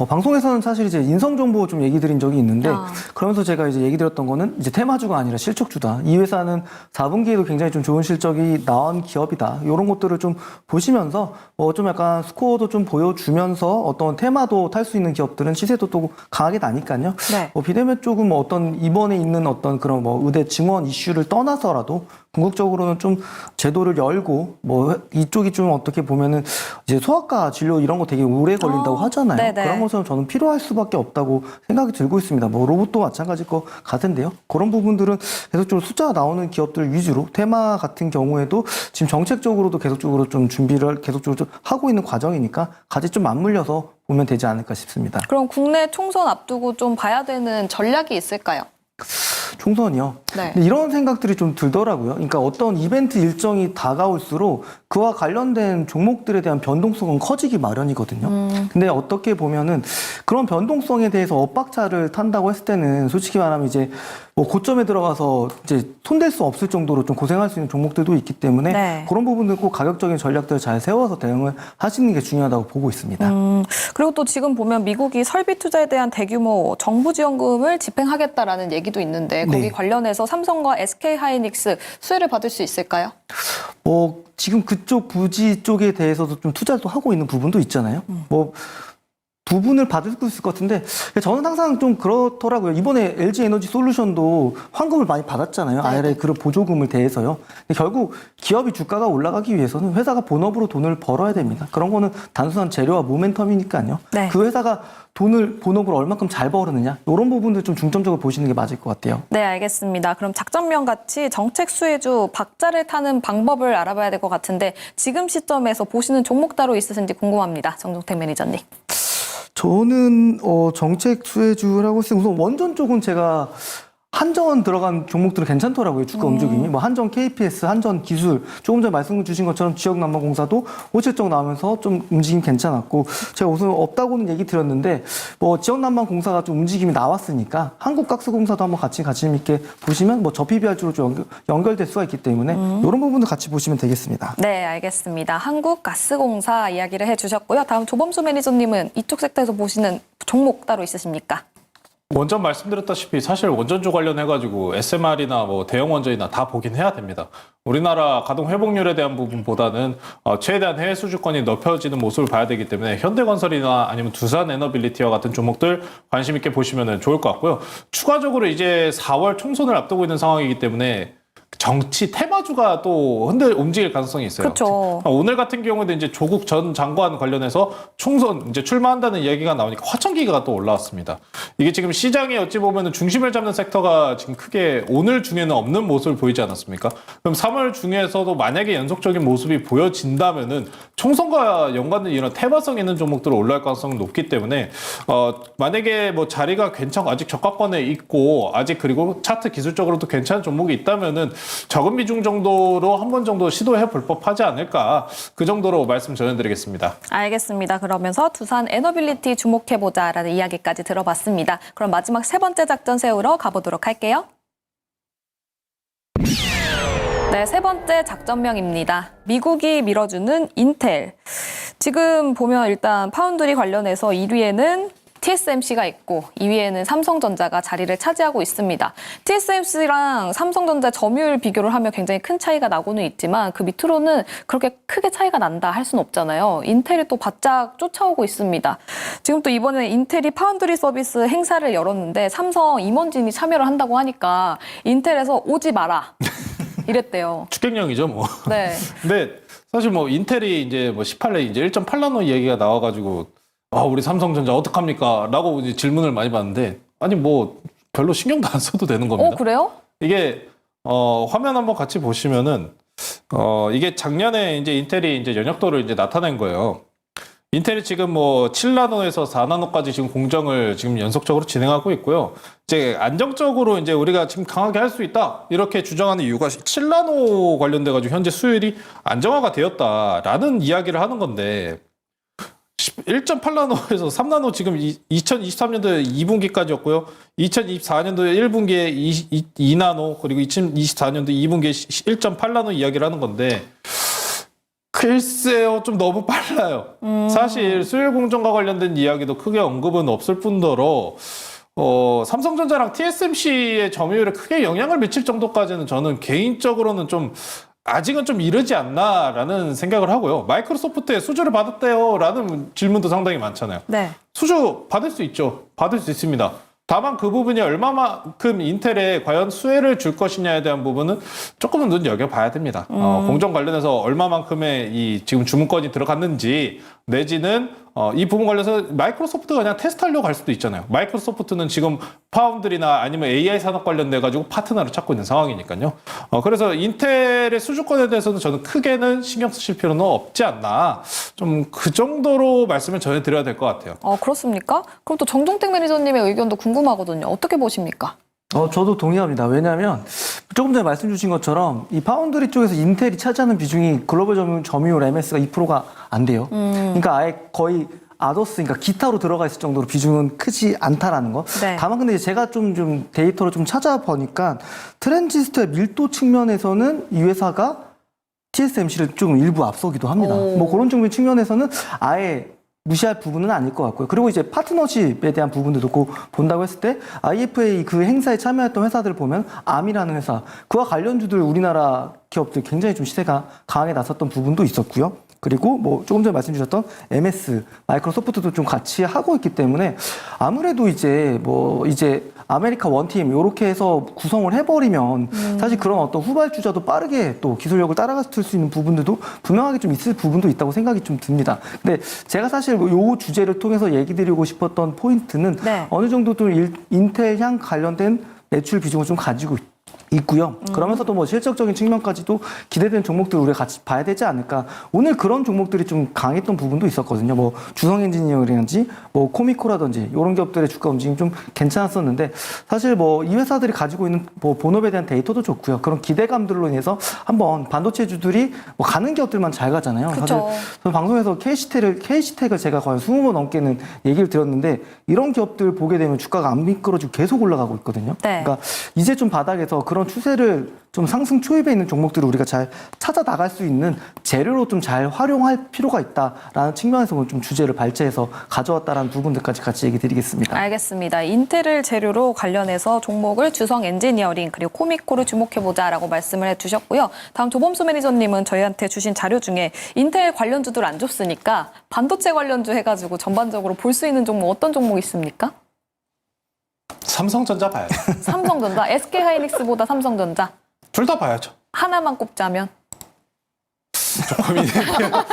방송에서는 사실 이제 인성 정보 좀 얘기 드린 적이 있는데 그러면서 제가 이제 얘기 드렸던 거는 이제 테마주가 아니라 실적주다. 이 회사는 4분기에도 굉장히 좀 좋은 실적이 나온 기업이다. 이런 것들을 좀 보시면서 좀 약간 스코어도 좀 보여주면서 어떤 테마도 탈 수 있는 기업들은 시세도 또 강하게 나니까요. 네. 비대면 쪽은 뭐 어떤 이번에 있는 어떤 그런 뭐 의대 증원 이슈를 떠나서라도 궁극적으로는 좀 제도를 열고 뭐 이쪽이 좀 어떻게 보면은 이제 소아과 진료 이런 거 되게 오래 걸린다고 하잖아요. 네네. 그런 것은 저는 필요할 수밖에 없다고 생각이 들고 있습니다. 뭐 로봇도 마찬가지일 것 같은데요. 그런 부분들은 계속적으로 숫자가 나오는 기업들 위주로 테마 같은 경우에도 지금 정책적으로도 계속적으로 좀 준비를 계속적으로 좀 하고 있는 과정이니까 같이 좀 맞물려서 보면 되지 않을까 싶습니다. 그럼 국내 총선 앞두고 좀 봐야 되는 전략이 있을까요? 총선이요. 네. 근데 이런 생각들이 좀 들더라고요. 그러니까 어떤 이벤트 일정이 다가올수록 그와 관련된 종목들에 대한 변동성은 커지기 마련이거든요. 근데 어떻게 보면은 그런 변동성에 대해서 엇박자를 탄다고 했을 때는 솔직히 말하면 이제 뭐 고점에 들어가서 이제 손댈 수 없을 정도로 좀 고생할 수 있는 종목들도 있기 때문에 네. 그런 부분들 꼭 가격적인 전략들을 잘 세워서 대응을 하시는 게 중요하다고 보고 있습니다. 그리고 또 지금 보면 미국이 설비 투자에 대한 대규모 정부 지원금을 집행하겠다라는 얘기도 있는데 거기 네. 관련해서 삼성과 SK 하이닉스 수혜를 받을 수 있을까요? 지금 그쪽 부지 쪽에 대해서도 좀 투자도 하고 있는 부분도 있잖아요. 부분을 받을 수 있을 것 같은데 저는 항상 좀 그렇더라고요. 이번에 LG 에너지 솔루션도 환급을 많이 받았잖아요. IRA 그룹 보조금을 대해서요. 근데 결국 기업이 주가가 올라가기 위해서는 회사가 본업으로 돈을 벌어야 됩니다. 그런 거는 단순한 재료와 모멘텀이니까요. 네. 그 회사가 돈을 본업으로 얼마큼 잘 벌었느냐 이런 부분들 좀 중점적으로 보시는 게 맞을 것 같아요. 네, 알겠습니다. 그럼 작전명 같이 정책 수혜주 박자를 타는 방법을 알아봐야 될 것 같은데 지금 시점에서 보시는 종목 따로 있으신지 궁금합니다. 정종택 매니저님. 저는 정책 수혜주라고 했을 때 우선 원전 쪽은 제가 한전 들어간 종목들은 괜찮더라고요. 주가 움직임이. 뭐 한전 KPS, 한전 기술, 조금 전에 말씀 주신 것처럼 지역난방공사도 5실적 나오면서 좀 움직임 괜찮았고 제가 우선 없다고는 얘기 드렸는데 뭐 지역난방공사가 좀 움직임이 나왔으니까 한국가스공사도 한번 같이 관심 있게 보시면 뭐 저PBR주로 좀 연결될 수가 있기 때문에 이런 부분도 같이 보시면 되겠습니다. 네, 알겠습니다. 한국가스공사 이야기를 해주셨고요. 다음 조범수 매니저님은 이쪽 섹터에서 보시는 종목 따로 있으십니까? 원전 말씀드렸다시피 사실 원전주 관련해가지고 SMR이나 뭐 대형 원전이나 다 보긴 해야 됩니다. 우리나라 가동 회복률에 대한 부분보다는 최대한 해외 수주권이 넓혀지는 모습을 봐야 되기 때문에 현대건설이나 아니면 두산 에너빌리티와 같은 종목들 관심 있게 보시면 좋을 것 같고요. 추가적으로 이제 4월 총선을 앞두고 있는 상황이기 때문에 정치 테마주가 또 움직일 가능성이 있어요. 그렇죠. 오늘 같은 경우에도 이제 조국 전 장관 관련해서 총선 이제 출마한다는 이야기가 나오니까 화천기가 또 올라왔습니다. 이게 지금 시장에 어찌 보면 중심을 잡는 섹터가 지금 크게 오늘 중에는 없는 모습을 보이지 않았습니까? 그럼 3월 중에서도 만약에 연속적인 모습이 보여진다면은 총선과 연관된 이런 테마성 있는 종목들은 올라갈 가능성이 높기 때문에 만약에 뭐 자리가 괜찮고 아직 저가권에 있고 아직 그리고 차트 기술적으로도 괜찮은 종목이 있다면은 적은 비중 정도로 한 번 정도 시도해 볼 법하지 않을까 그 정도로 말씀 전해드리겠습니다. 알겠습니다. 그러면서 두산 에너빌리티 주목해보자라는 이야기까지 들어봤습니다. 그럼 마지막 세 번째 작전 세우러 가보도록 할게요. 네, 세 번째 작전명입니다. 미국이 밀어주는 인텔. 지금 보면 일단 파운드리 관련해서 1위에는 TSMC가 있고 2위에는 삼성전자가 자리를 차지하고 있습니다. TSMC랑 삼성전자 점유율 비교를 하면 굉장히 큰 차이가 나고는 있지만 그 밑으로는 그렇게 크게 차이가 난다 할 수는 없잖아요. 인텔이 또 바짝 쫓아오고 있습니다. 지금 또 이번에 인텔이 파운드리 서비스 행사를 열었는데 삼성 임원진이 참여를 한다고 하니까 인텔에서 오지 마라 이랬대요. 추격령이죠, 뭐. 네. 근데 사실 뭐 인텔이 이제 뭐 18래 이제 1.8나노 얘기가 나와가지고 우리 삼성전자 어떡합니까? 라고 이제 질문을 많이 받는데, 아니, 뭐, 별로 신경도 안 써도 되는 겁니다. 그래요? 이게, 화면 한번 같이 보시면은, 이게 작년에 이제 인텔이 이제 연역도를 이제 나타낸 거예요. 인텔이 지금 뭐 7나노에서 4나노까지 지금 공정을 지금 연속적으로 진행하고 있고요. 이제 안정적으로 이제 우리가 지금 강하게 할 수 있다. 이렇게 주장하는 이유가 7나노 관련돼가지고 현재 수율이 안정화가 되었다라는 이야기를 하는 건데, 1.8나노에서 3나노 지금 2023년도 2분기까지였고요. 2024년도 1분기에 2나노 그리고 2024년도 2분기에 1.8나노 이야기를 하는 건데 글쎄요, 좀 너무 빨라요. 사실 수율 공정과 관련된 이야기도 크게 언급은 없을 뿐더러 삼성전자랑 TSMC의 점유율에 크게 영향을 미칠 정도까지는 저는 개인적으로는 좀 아직은 좀 이르지 않나라는 생각을 하고요. 마이크로소프트에 수주를 받았대요라는 질문도 상당히 많잖아요. 네. 수주 받을 수 있죠. 받을 수 있습니다. 다만 그 부분이 얼마만큼 인텔에 과연 수혜를 줄 것이냐에 대한 부분은 조금은 눈여겨봐야 됩니다. 공정 관련해서 얼마만큼의 이 지금 주문건이 들어갔는지 내지는 이 부분 관련해서 마이크로소프트가 그냥 테스트하려고 할 수도 있잖아요. 마이크로소프트는 지금 파운드리나 아니면 AI 산업 관련돼가지고 파트너를 찾고 있는 상황이니까요. 그래서 인텔의 수주권에 대해서는 저는 크게는 신경 쓰실 필요는 없지 않나. 좀 그 정도로 말씀을 전해드려야 될 것 같아요. 그렇습니까? 그럼 또 정종택 매니저님의 의견도 궁금하거든요. 어떻게 보십니까? 저도 동의합니다. 왜냐하면 조금 전에 말씀 주신 것처럼 이 파운드리 쪽에서 인텔이 차지하는 비중이 글로벌 점유율 MS가 2%가 안 돼요. 그러니까 아예 거의 아더스, 그러니까 기타로 들어가 있을 정도로 비중은 크지 않다라는 거. 네. 다만 근데 제가 좀 데이터를 좀 찾아보니까 트랜지스터의 밀도 측면에서는 이 회사가 TSMC를 좀 일부 앞서기도 합니다. 뭐 그런 종류의 측면에서는 아예 무시할 부분은 아닐 것 같고요. 그리고 이제 파트너십에 대한 부분도 놓고 본다고 했을 때 IFA 그 행사에 참여했던 회사들을 보면 암이라는 회사, 그와 관련주들 우리나라 기업들 굉장히 좀 시세가 강하게 나섰던 부분도 있었고요. 그리고 뭐 조금 전에 말씀 주셨던 MS, 마이크로소프트도 좀 같이 하고 있기 때문에 아무래도 이제 아메리카 원팀 이렇게 해서 구성을 해버리면 사실 그런 어떤 후발주자도 빠르게 또 기술력을 따라갔을 수 있는 부분들도 분명하게 좀 있을 부분도 있다고 생각이 좀 듭니다. 근데 제가 사실 이 주제를 통해서 얘기 드리고 싶었던 포인트는 네. 어느 정도 또 인텔향 관련된 매출 비중을 좀 가지고 있고요. 그러면서도 뭐 실적적인 측면까지도 기대되는 종목들 우리가 같이 봐야 되지 않을까. 오늘 그런 종목들이 좀 강했던 부분도 있었거든요. 뭐 주성 엔지니어링이라든지 뭐 코미코라든지 이런 기업들의 주가 움직임이 좀 괜찮았었는데 사실 뭐 이 회사들이 가지고 있는 뭐 본업에 대한 데이터도 좋고요. 그런 기대감들로 인해서 한번 반도체주들이 뭐 가는 기업들만 잘 가잖아요. 그쵸. 사실 저는 방송에서 KC텍을 제가 거의 20번 넘게는 얘기를 드렸는데 이런 기업들 보게 되면 주가가 안 미끄러지고 계속 올라가고 있거든요. 네. 그러니까 이제 좀 바닥에서 그런 그런 추세를 좀 상승 초입에 있는 종목들을 우리가 잘 찾아 나갈 수 있는 재료로 좀 잘 활용할 필요가 있다라는 측면에서 좀 주제를 발췌해서 가져왔다라는 부분들까지 같이 얘기 드리겠습니다. 알겠습니다. 인텔을 재료로 관련해서 종목을 주성 엔지니어링 그리고 코미코를 주목해보자라고 말씀을 해주셨고요. 다음 조범수 매니저님은 저희한테 주신 자료 중에 인텔 관련주들 안 줬으니까 반도체 관련주 해가지고 전반적으로 볼 수 있는 종목 어떤 종목 있습니까? 삼성전자 봐야죠. 삼성전자, SK하이닉스보다 삼성전자 둘 다 봐야죠. 하나만 꼽자면 고민되네요.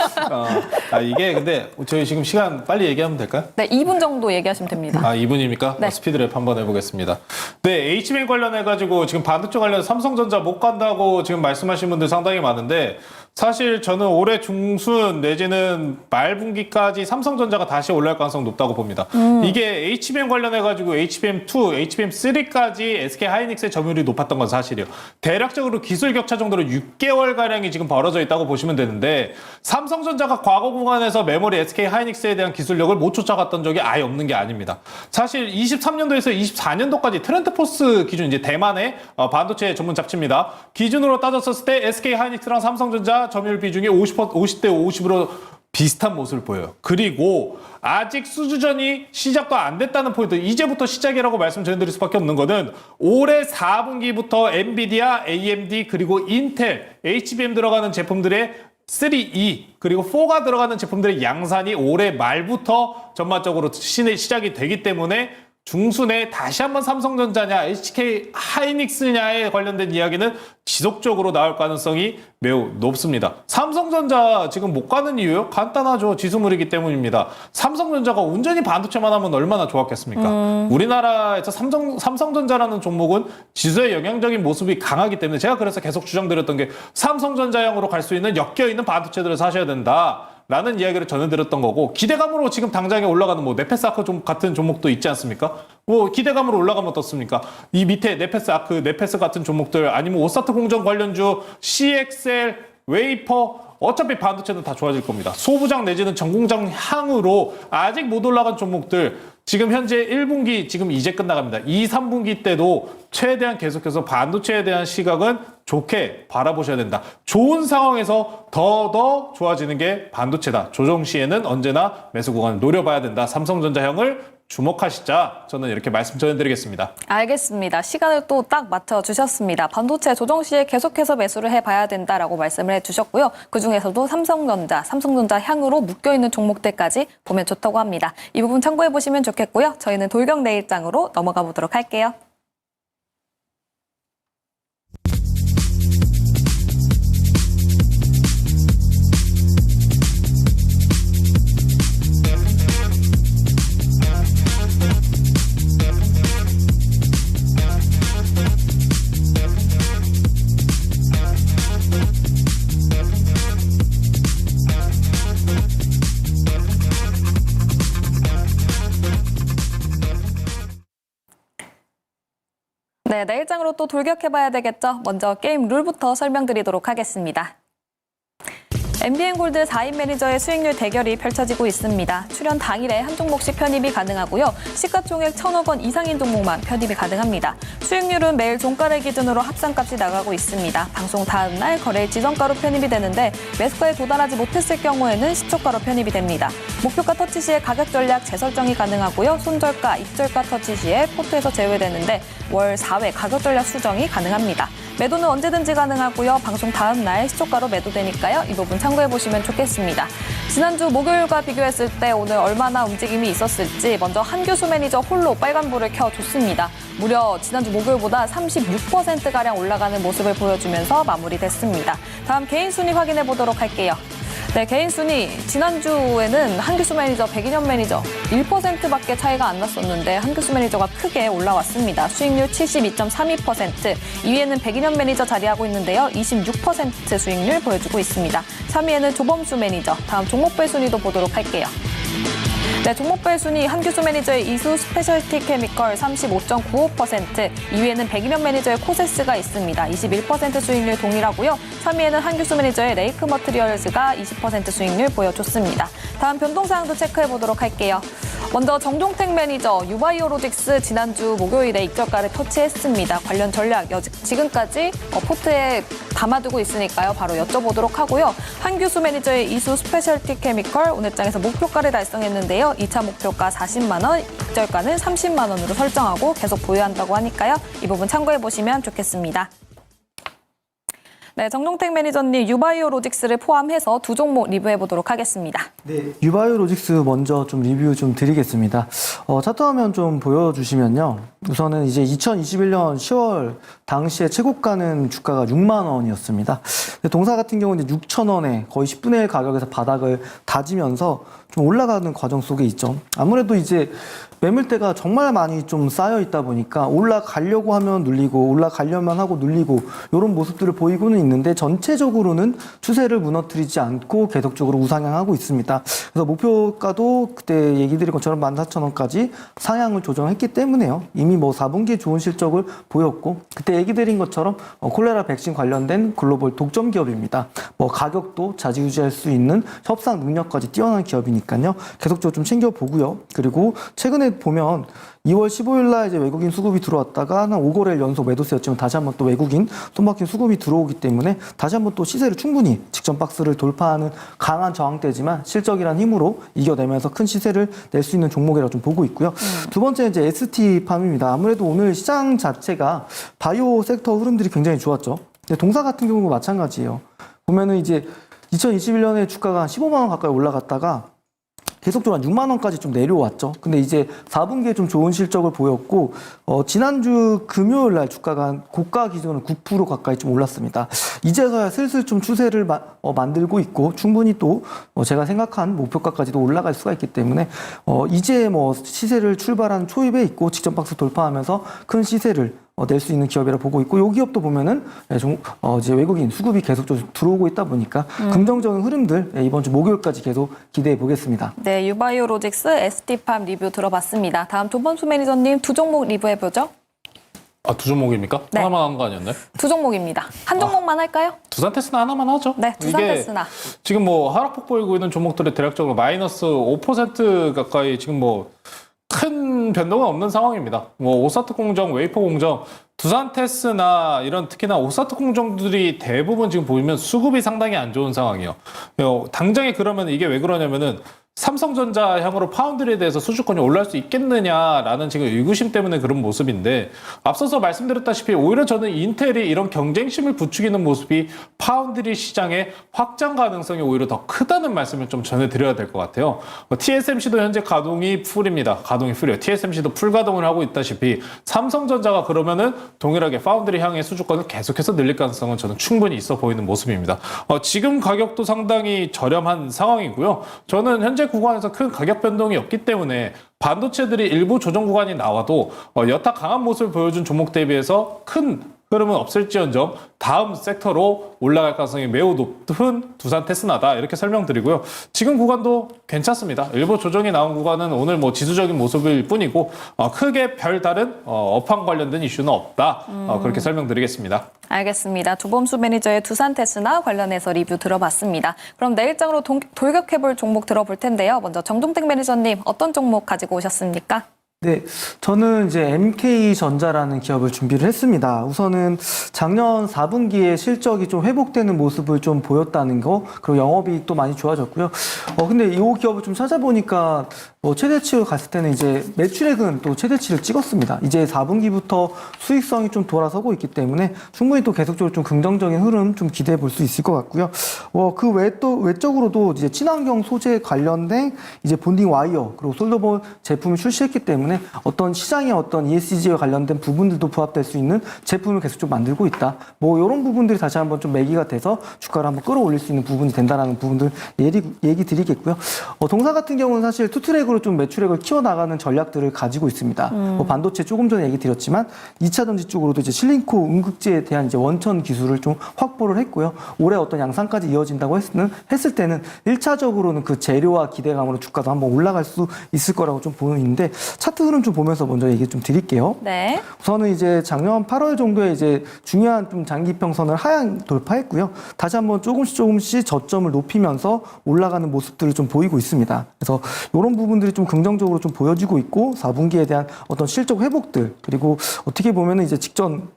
이게 근데 저희 지금 시간 빨리 얘기하면 될까요? 네, 2분 정도 얘기하시면 됩니다. 2분입니까? 네. 스피드랩 한번 해보겠습니다. 네, HBM 관련해가지고 지금 반도체 관련 삼성전자 못 간다고 지금 말씀하신 분들 상당히 많은데 사실 저는 올해 중순 내지는 말분기까지 삼성전자가 다시 올라갈 가능성 높다고 봅니다. 이게 HBM 관련해가지고 HBM2, HBM3까지 SK하이닉스의 점유율이 높았던 건 사실이에요. 대략적으로 기술 격차 정도로 6개월가량이 지금 벌어져 있다고 보시면 되는데 삼성전자가 과거 구간에서 메모리 SK하이닉스에 대한 기술력을 못 쫓아갔던 적이 아예 없는 게 아닙니다. 사실 23년도에서 24년도까지 트렌드포스 기준, 이제 대만의 반도체 전문 잡지입니다. 기준으로 따졌을 때 SK하이닉스랑 삼성전자 점유율 비중이 50대 50으로 비슷한 모습을 보여요. 그리고 아직 수주전이 시작도 안 됐다는 포인트, 이제부터 시작이라고 말씀드릴 수밖에 없는 거는 올해 4분기부터 엔비디아, AMD 그리고 인텔, HBM 들어가는 제품들의 3E 그리고 4가 들어가는 제품들의 양산이 올해 말부터 전반적으로 시작이 되기 때문에 중순에 다시 한번 삼성전자냐 SK 하이닉스냐에 관련된 이야기는 지속적으로 나올 가능성이 매우 높습니다. 삼성전자 지금 못 가는 이유요? 간단하죠. 지수물이기 때문입니다. 삼성전자가 온전히 반도체만 하면 얼마나 좋았겠습니까? 우리나라에서 삼성전자라는 종목은 지수의 영향적인 모습이 강하기 때문에 제가 그래서 계속 주장드렸던 게 삼성전자형으로 갈 수 있는 엮여있는 반도체들을 사셔야 된다. 라는 이야기를 전해드렸던 거고, 기대감으로 지금 당장에 올라가는 뭐 네페스 아크 같은 종목도 있지 않습니까? 뭐 기대감으로 올라가면 어떻습니까? 이 밑에 네페스 아크, 네페스 같은 종목들, 아니면 오사트 공정 관련주, CXL, 웨이퍼, 어차피 반도체는 다 좋아질 겁니다. 소부장 내지는 전공장 향으로 아직 못 올라간 종목들, 지금 현재 1분기 지금 이제 끝나갑니다. 2, 3분기 때도 최대한 계속해서 반도체에 대한 시각은 좋게 바라보셔야 된다. 좋은 상황에서 더 좋아지는 게 반도체다. 조정 시에는 언제나 매수 구간을 노려봐야 된다. 삼성전자형을 주목하시자. 저는 이렇게 말씀 전해드리겠습니다. 알겠습니다. 시간을 또 딱 맞춰주셨습니다. 반도체 조정 시에 계속해서 매수를 해봐야 된다라고 말씀을 해주셨고요. 그중에서도 삼성전자 향으로 묶여있는 종목들까지 보면 좋다고 합니다. 이 부분 참고해보시면 좋겠고요. 저희는 돌격 내일장으로 넘어가 보도록 할게요. 네, 내일장으로 또 돌격해봐야 되겠죠. 먼저 게임 룰부터 설명드리도록 하겠습니다. MBN골드 4인 매니저의 수익률 대결이 펼쳐지고 있습니다. 출연 당일에 한 종목씩 편입이 가능하고요. 시가총액 1,000억 원 이상인 종목만 편입이 가능합니다. 수익률은 매일 종가를 기준으로 합산값이 나가고 있습니다. 방송 다음 날 거래일 지정가로 편입이 되는데 매수가에 도달하지 못했을 경우에는 시초가로 편입이 됩니다. 목표가 터치 시에 가격 전략 재설정이 가능하고요. 손절가, 입절가 터치 시에 포트에서 제외되는데 월 4회 가격 전략 수정이 가능합니다. 매도는 언제든지 가능하고요. 방송 다음 날 시초가로 매도되니까요. 이 부분 참고해보시면 좋겠습니다. 지난주 목요일과 비교했을 때 오늘 얼마나 움직임이 있었을지 먼저 한규수 매니저 홀로 빨간불을 켜줬습니다. 무려 지난주 목요일보다 36%가량 올라가는 모습을 보여주면서 마무리됐습니다. 다음 개인 순위 확인해보도록 할게요. 네, 개인 순위 지난주에는 한규수 매니저, 백인현 매니저 1%밖에 차이가 안 났었는데 한규수 매니저가 크게 올라왔습니다. 수익률 72.32%, 2위에는 백인현 매니저 자리하고 있는데요. 26% 수익률 보여주고 있습니다. 3위에는 조범수 매니저, 다음 종목별 순위도 보도록 할게요. 네, 종목별 순위 한규수 매니저의 이수 스페셜티 케미컬 35.95%, 2위에는 백인현 매니저의 코세스가 있습니다. 21% 수익률 동일하고요. 3위에는 한규수 매니저의 레이크 머트리얼즈가 20% 수익률 보여줬습니다. 다음 변동사항도 체크해 보도록 할게요. 먼저 정종택 매니저, 유바이오로직스 지난주 목요일에 익절가를 터치했습니다. 관련 전략 지금까지 포트에 담아두고 있으니까요. 바로 여쭤보도록 하고요. 한규수 매니저의 이수 스페셜티 케미컬 오늘장에서 목표가를 달성했는데요. 2차 목표가 40만 원, 익절가는 30만 원으로 설정하고 계속 보유한다고 하니까요. 이 부분 참고해 보시면 좋겠습니다. 네, 정종택 매니저님 유바이오로직스를 포함해서 두 종목 리뷰해 보도록 하겠습니다. 네, 유바이오로직스 먼저 좀 리뷰 좀 드리겠습니다. 차트 화면 좀 보여주시면요. 우선은 이제 2021년 10월 당시에 최고가는 주가가 6만 원이었습니다. 동사 같은 경우는 이제 6천 원에 거의 10분의 1 가격에서 바닥을 다지면서 좀 올라가는 과정 속에 있죠. 아무래도 이제 매물대가 정말 많이 좀 쌓여 있다 보니까 올라가려고 하면 눌리고 올라가려면 하고 눌리고 이런 모습들을 보이고는 있는데 전체적으로는 추세를 무너뜨리지 않고 계속적으로 우상향하고 있습니다. 그래서 목표가도 그때 얘기 드린 것처럼 14,000원까지 상향을 조정했기 때문에요. 이미 뭐 4분기에 좋은 실적을 보였고 그때 얘기 드린 것처럼 콜레라 백신 관련된 글로벌 독점 기업입니다. 뭐 가격도 자지우지할 수 있는 협상 능력까지 뛰어난 기업이니까요. 계속적으로 좀 챙겨보고요. 그리고 최근에 보면 2월 15일 날 이제 외국인 수급이 들어왔다가 한 5거래일 연속 매도세였지만 다시 한번 또 외국인 손바뀐 수급이 들어오기 때문에 다시 한번 또 시세를 충분히 직전 박스를 돌파하는 강한 저항대지만 실적이란 힘으로 이겨내면서 큰 시세를 낼 수 있는 종목이라고 좀 보고 있고요. 두 번째 이제 ST팜입니다. 아무래도 오늘 시장 자체가 바이오 섹터 흐름들이 굉장히 좋았죠. 근데 동사 같은 경우도 마찬가지예요. 보면은 이제 2021년에 주가가 한 15만 원 가까이 올라갔다가 계속적으로 한 6만 원까지 좀 내려왔죠. 근데 이제 4분기에 좀 좋은 실적을 보였고 지난주 금요일 날 주가가 고가 기준으로 9% 가까이 좀 올랐습니다. 이제서야 슬슬 좀 추세를 만들고 있고 충분히 또 제가 생각한 목표가까지도 올라갈 수가 있기 때문에 이제 뭐 시세를 출발한 초입에 있고 직전 박스 돌파하면서 큰 시세를 낼 수 있는 기업이라 보고 있고 이 기업도 보면은 이제 외국인 수급이 계속적으로 들어오고 있다 보니까 긍정적인 흐름들 이번 주 목요일까지 계속 기대해 보겠습니다. 네, 유바이오로직스, ST팜 리뷰 들어봤습니다. 다음 조범수 매니저님 두 종목 리뷰해 보죠. 아, 두 종목입니까? 네. 하나만 한 거 아니었나요? 두 종목입니다. 한 종목만 할까요? 두산테스나 하나만 하죠. 네, 두산테스나. 이게 지금 뭐 하락폭 보이고 있는 종목들이 대략적으로 마이너스 5% 가까이 지금 뭐 큰 변동은 없는 상황입니다. 뭐 오사트 공정, 웨이퍼 공정, 두산테스나 이런 특히나 오사트 공정들이 대부분 지금 보면 수급이 상당히 안 좋은 상황이에요. 당장에 그러면 이게 왜 그러냐면은 삼성전자 향으로 파운드리에 대해서 수주권이 올라갈 수 있겠느냐라는 지금 의구심 때문에 그런 모습인데 앞서서 말씀드렸다시피 오히려 저는 인텔이 이런 경쟁심을 부추기는 모습이 파운드리 시장의 확장 가능성이 오히려 더 크다는 말씀을 좀 전해드려야 될 것 같아요. TSMC도 현재 가동이 풀입니다. 가동이 풀이에요. TSMC도 풀 가동을 하고 있다시피 삼성전자가 그러면은 동일하게 파운드리 향의 수주권을 계속해서 늘릴 가능성은 저는 충분히 있어 보이는 모습입니다. 지금 가격도 상당히 저렴한 상황이고요. 저는 현재 구간에서 큰 가격 변동이 없기 때문에 반도체들이 일부 조정 구간이 나와도 여타 강한 모습을 보여준 종목 대비해서 큰 흐름은 없을지언정 다음 섹터로 올라갈 가능성이 매우 높은 두산테스나다 이렇게 설명드리고요. 지금 구간도 괜찮습니다. 일부 조정이 나온 구간은 오늘 뭐 지수적인 모습일 뿐이고 크게 별다른 업황 관련된 이슈는 없다. 그렇게 설명드리겠습니다. 알겠습니다. 조범수 매니저의 두산테스나 관련해서 리뷰 들어봤습니다. 그럼 내일장으로 돌격해볼 종목 들어볼 텐데요. 먼저 정종택 매니저님 어떤 종목 가지고 오셨습니까? 네, 저는 이제 MK전자라는 기업을 준비를 했습니다. 우선은 작년 4분기에 실적이 좀 회복되는 모습을 좀 보였다는 거, 그리고 영업이익도 많이 좋아졌고요. 근데 이 기업을 좀 찾아보니까 최대치로 갔을 때는 이제 매출액은 또 최대치를 찍었습니다. 이제 4분기부터 수익성이 좀 돌아서고 있기 때문에 충분히 또 계속적으로 좀 긍정적인 흐름 좀 기대해 볼 수 있을 것 같고요. 그 외 또 외적으로도 이제 친환경 소재 관련된 이제 본딩 와이어 그리고 솔더볼 제품을 출시했기 때문에 어떤 시장의 어떤 ESG와 관련된 부분들도 부합될 수 있는 제품을 계속 좀 만들고 있다. 뭐 이런 부분들이 다시 한번 좀 매기가 돼서 주가를 한번 끌어올릴 수 있는 부분이 된다라는 부분들 얘기 드리겠고요. 동사 같은 경우는 사실 투트랙으로 좀 매출액을 키워나가는 전략들을 가지고 있습니다. 반도체 조금 전에 얘기 드렸지만 2차 전지 쪽으로도 이제 실링코 응급제에 대한 이제 원천 기술을 좀 확보를 했고요. 올해 어떤 양상까지 이어진다고 했을 때는 1차적으로는 그 재료와 기대감으로 주가도 한번 올라갈 수 있을 거라고 좀 보이는데 차트 차트 흐름 좀 보면서 먼저 얘기 좀 드릴게요. 네. 우선은 이제 작년 8월 정도에 이제 중요한 좀 장기 평선을 하향 돌파했고요. 다시 한번 조금씩 저점을 높이면서 올라가는 모습들을 좀 보이고 있습니다. 그래서 이런 부분들이 좀 긍정적으로 좀 보여지고 있고 4분기에 대한 어떤 실적 회복들 그리고 어떻게 보면은 이제 직전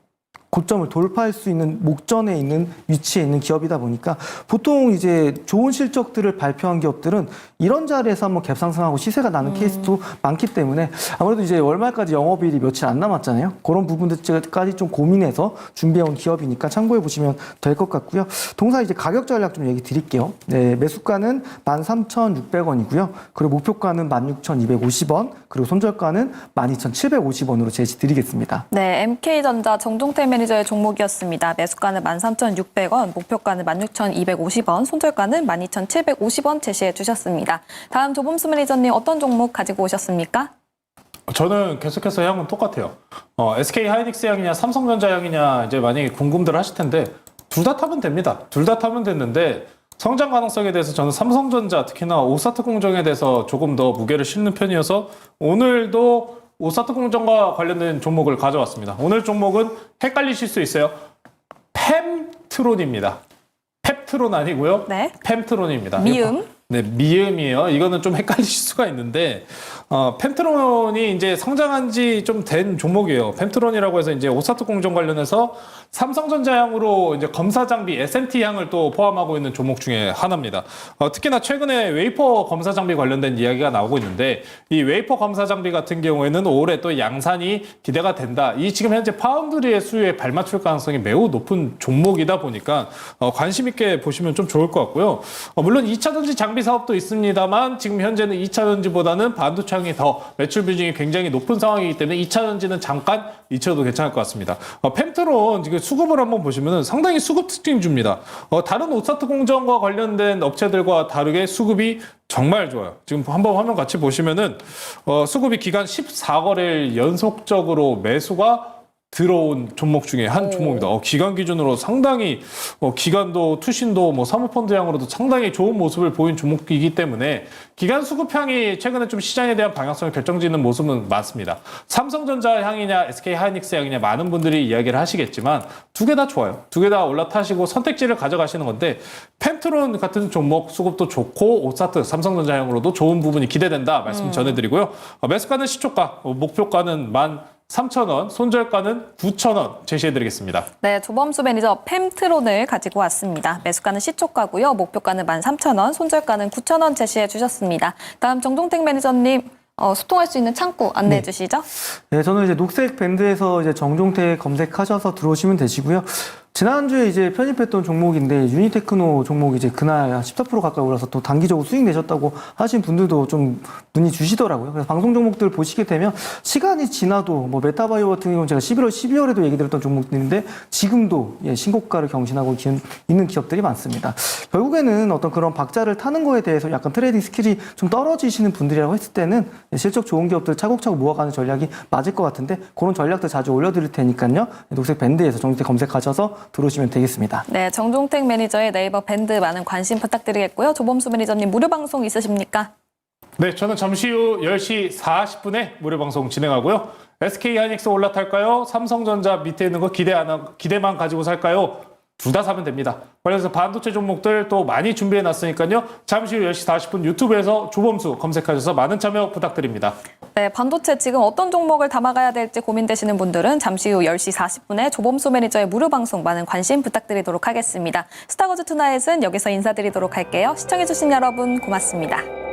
고점을 돌파할 수 있는 목전에 있는 위치에 있는 기업이다 보니까 보통 이제 좋은 실적들을 발표한 기업들은 이런 자리에서 한번 갭상승하고 시세가 나는 케이스도 많기 때문에 아무래도 이제 월말까지 영업일이 며칠 안 남았잖아요. 그런 부분들까지 좀 고민해서 준비해온 기업이니까 참고해 보시면 될 것 같고요. 동사 이제 가격 전략 좀 얘기 드릴게요. 네, 매수가는 13,600원이고요. 그리고 목표가는 16,250원, 그리고 손절가는 12,750원으로 제시 드리겠습니다. 네, MK전자 정종택 매니저의 종목이었습니다. 매수가는 13,600원, 목표가는 16,250원, 손절가는 12,750원 제시해 주셨습니다. 다음 조범수 매니저님 어떤 종목 가지고 오셨습니까? 저는 계속해서 향은 똑같아요. SK 하이닉스 향이냐 삼성전자 향이냐 이제 만약에 궁금들 하실 텐데 둘 다 타면 됩니다. 둘 다 타면 됐는데 성장 가능성에 대해서 저는 삼성전자 특히나 오사트 공정에 대해서 조금 더 무게를 싣는 편이어서 오늘도 오사트 공정과 관련된 종목을 가져왔습니다. 오늘 종목은 헷갈리실 수 있어요. 펨트론입니다. 펩트론 아니고요. 네. 펨트론입니다. 미음. 네, 미음이에요. 이거는 좀 헷갈리실 수가 있는데, 펜트론이 이제 성장한 지 좀 된 종목이에요. 펜트론이라고 해서 이제 오사트 공정 관련해서 삼성전자 향으로 이제 검사 장비 SMT 향을 또 포함하고 있는 종목 중에 하나입니다. 특히나 최근에 웨이퍼 검사 장비 관련된 이야기가 나오고 있는데, 이 웨이퍼 검사 장비 같은 경우에는 올해 또 양산이 기대가 된다. 이 지금 현재 파운드리의 수요에 발맞출 가능성이 매우 높은 종목이다 보니까 관심 있게 보시면 좀 좋을 것 같고요. 물론 2차 전지 장비 사업도 있습니다만 지금 현재는 2차 전지보다는 반도체 향이 더 매출 비중이 굉장히 높은 상황이기 때문에 2차 전지는 잠깐 잊혀도 괜찮을 것 같습니다. 펜트론 지금 수급을 한번 보시면 상당히 수급 특징주입니다. 다른 오사트 공정과 관련된 업체들과 다르게 수급이 정말 좋아요. 지금 한번 화면 같이 보시면은 수급이 기간 14거래일 연속적으로 매수가 들어온 종목 중에 한 종목입니다. 기간 기준으로 상당히 기간도 투신도 뭐 사모펀드 향으로도 상당히 좋은 모습을 보인 종목이기 때문에 기간 수급향이 최근에 좀 시장에 대한 방향성을 결정짓는 모습은 많습니다. 삼성전자 향이냐 SK 하이닉스 향이냐 많은 분들이 이야기를 하시겠지만 두 개 다 좋아요. 두 개 다 올라타시고 선택지를 가져가시는 건데 펜트론 같은 종목 수급도 좋고 오사트 삼성전자 향으로도 좋은 부분이 기대된다 말씀 전해드리고요. 매수가는 시초가, 목표가는 13,000원, 손절가는 9,000원 제시해드리겠습니다. 네, 조범수 매니저 펜트론을 가지고 왔습니다. 매수가는 시초가고요. 목표가는 13,000원, 손절가는 9,000원 제시해 주셨습니다. 다음 정종택 매니저님 소통할 수 있는 창구 안내해 주시죠. 네, 저는 이제 녹색 밴드에서 이제 정종택 검색하셔서 들어오시면 되시고요. 지난주에 이제 편입했던 종목인데 유니테크노 종목이 이제 그날 한 14% 가까이 올라서 또 단기적으로 수익 내셨다고 하신 분들도 좀 눈이 주시더라고요. 그래서 방송 종목들 보시게 되면 시간이 지나도 뭐 메타바이오 같은 경우는 제가 11월, 12월에도 얘기 드렸던 종목들인데 지금도 신고가를 경신하고 있는 기업들이 많습니다. 결국에는 어떤 그런 박자를 타는 거에 대해서 약간 트레이딩 스킬이 좀 떨어지시는 분들이라고 했을 때는 실적 좋은 기업들 차곡차곡 모아가는 전략이 맞을 것 같은데 그런 전략들 자주 올려드릴 테니까요. 녹색 밴드에서 정종택 검색하셔서 들어오시면 되겠습니다. 네, 정종택 매니저의 네이버 밴드 많은 관심 부탁드리겠고요. 조범수 매니저님 무료 방송 있으십니까? 네, 저는 잠시 후 10시 40분에 무료 방송 진행하고요. SK 하이닉스 올라탈까요? 삼성전자 밑에 있는 거 기대만 가지고 살까요? 둘 다 사면 됩니다. 그래서 반도체 종목들 또 많이 준비해놨으니까요. 잠시 후 10시 40분 유튜브에서 조범수 검색하셔서 많은 참여 부탁드립니다. 네, 반도체 지금 어떤 종목을 담아가야 될지 고민되시는 분들은 잠시 후 10시 40분에 조범수 매니저의 무료 방송 많은 관심 부탁드리도록 하겠습니다. 스타거즈 투나잇은 여기서 인사드리도록 할게요. 시청해주신 여러분 고맙습니다.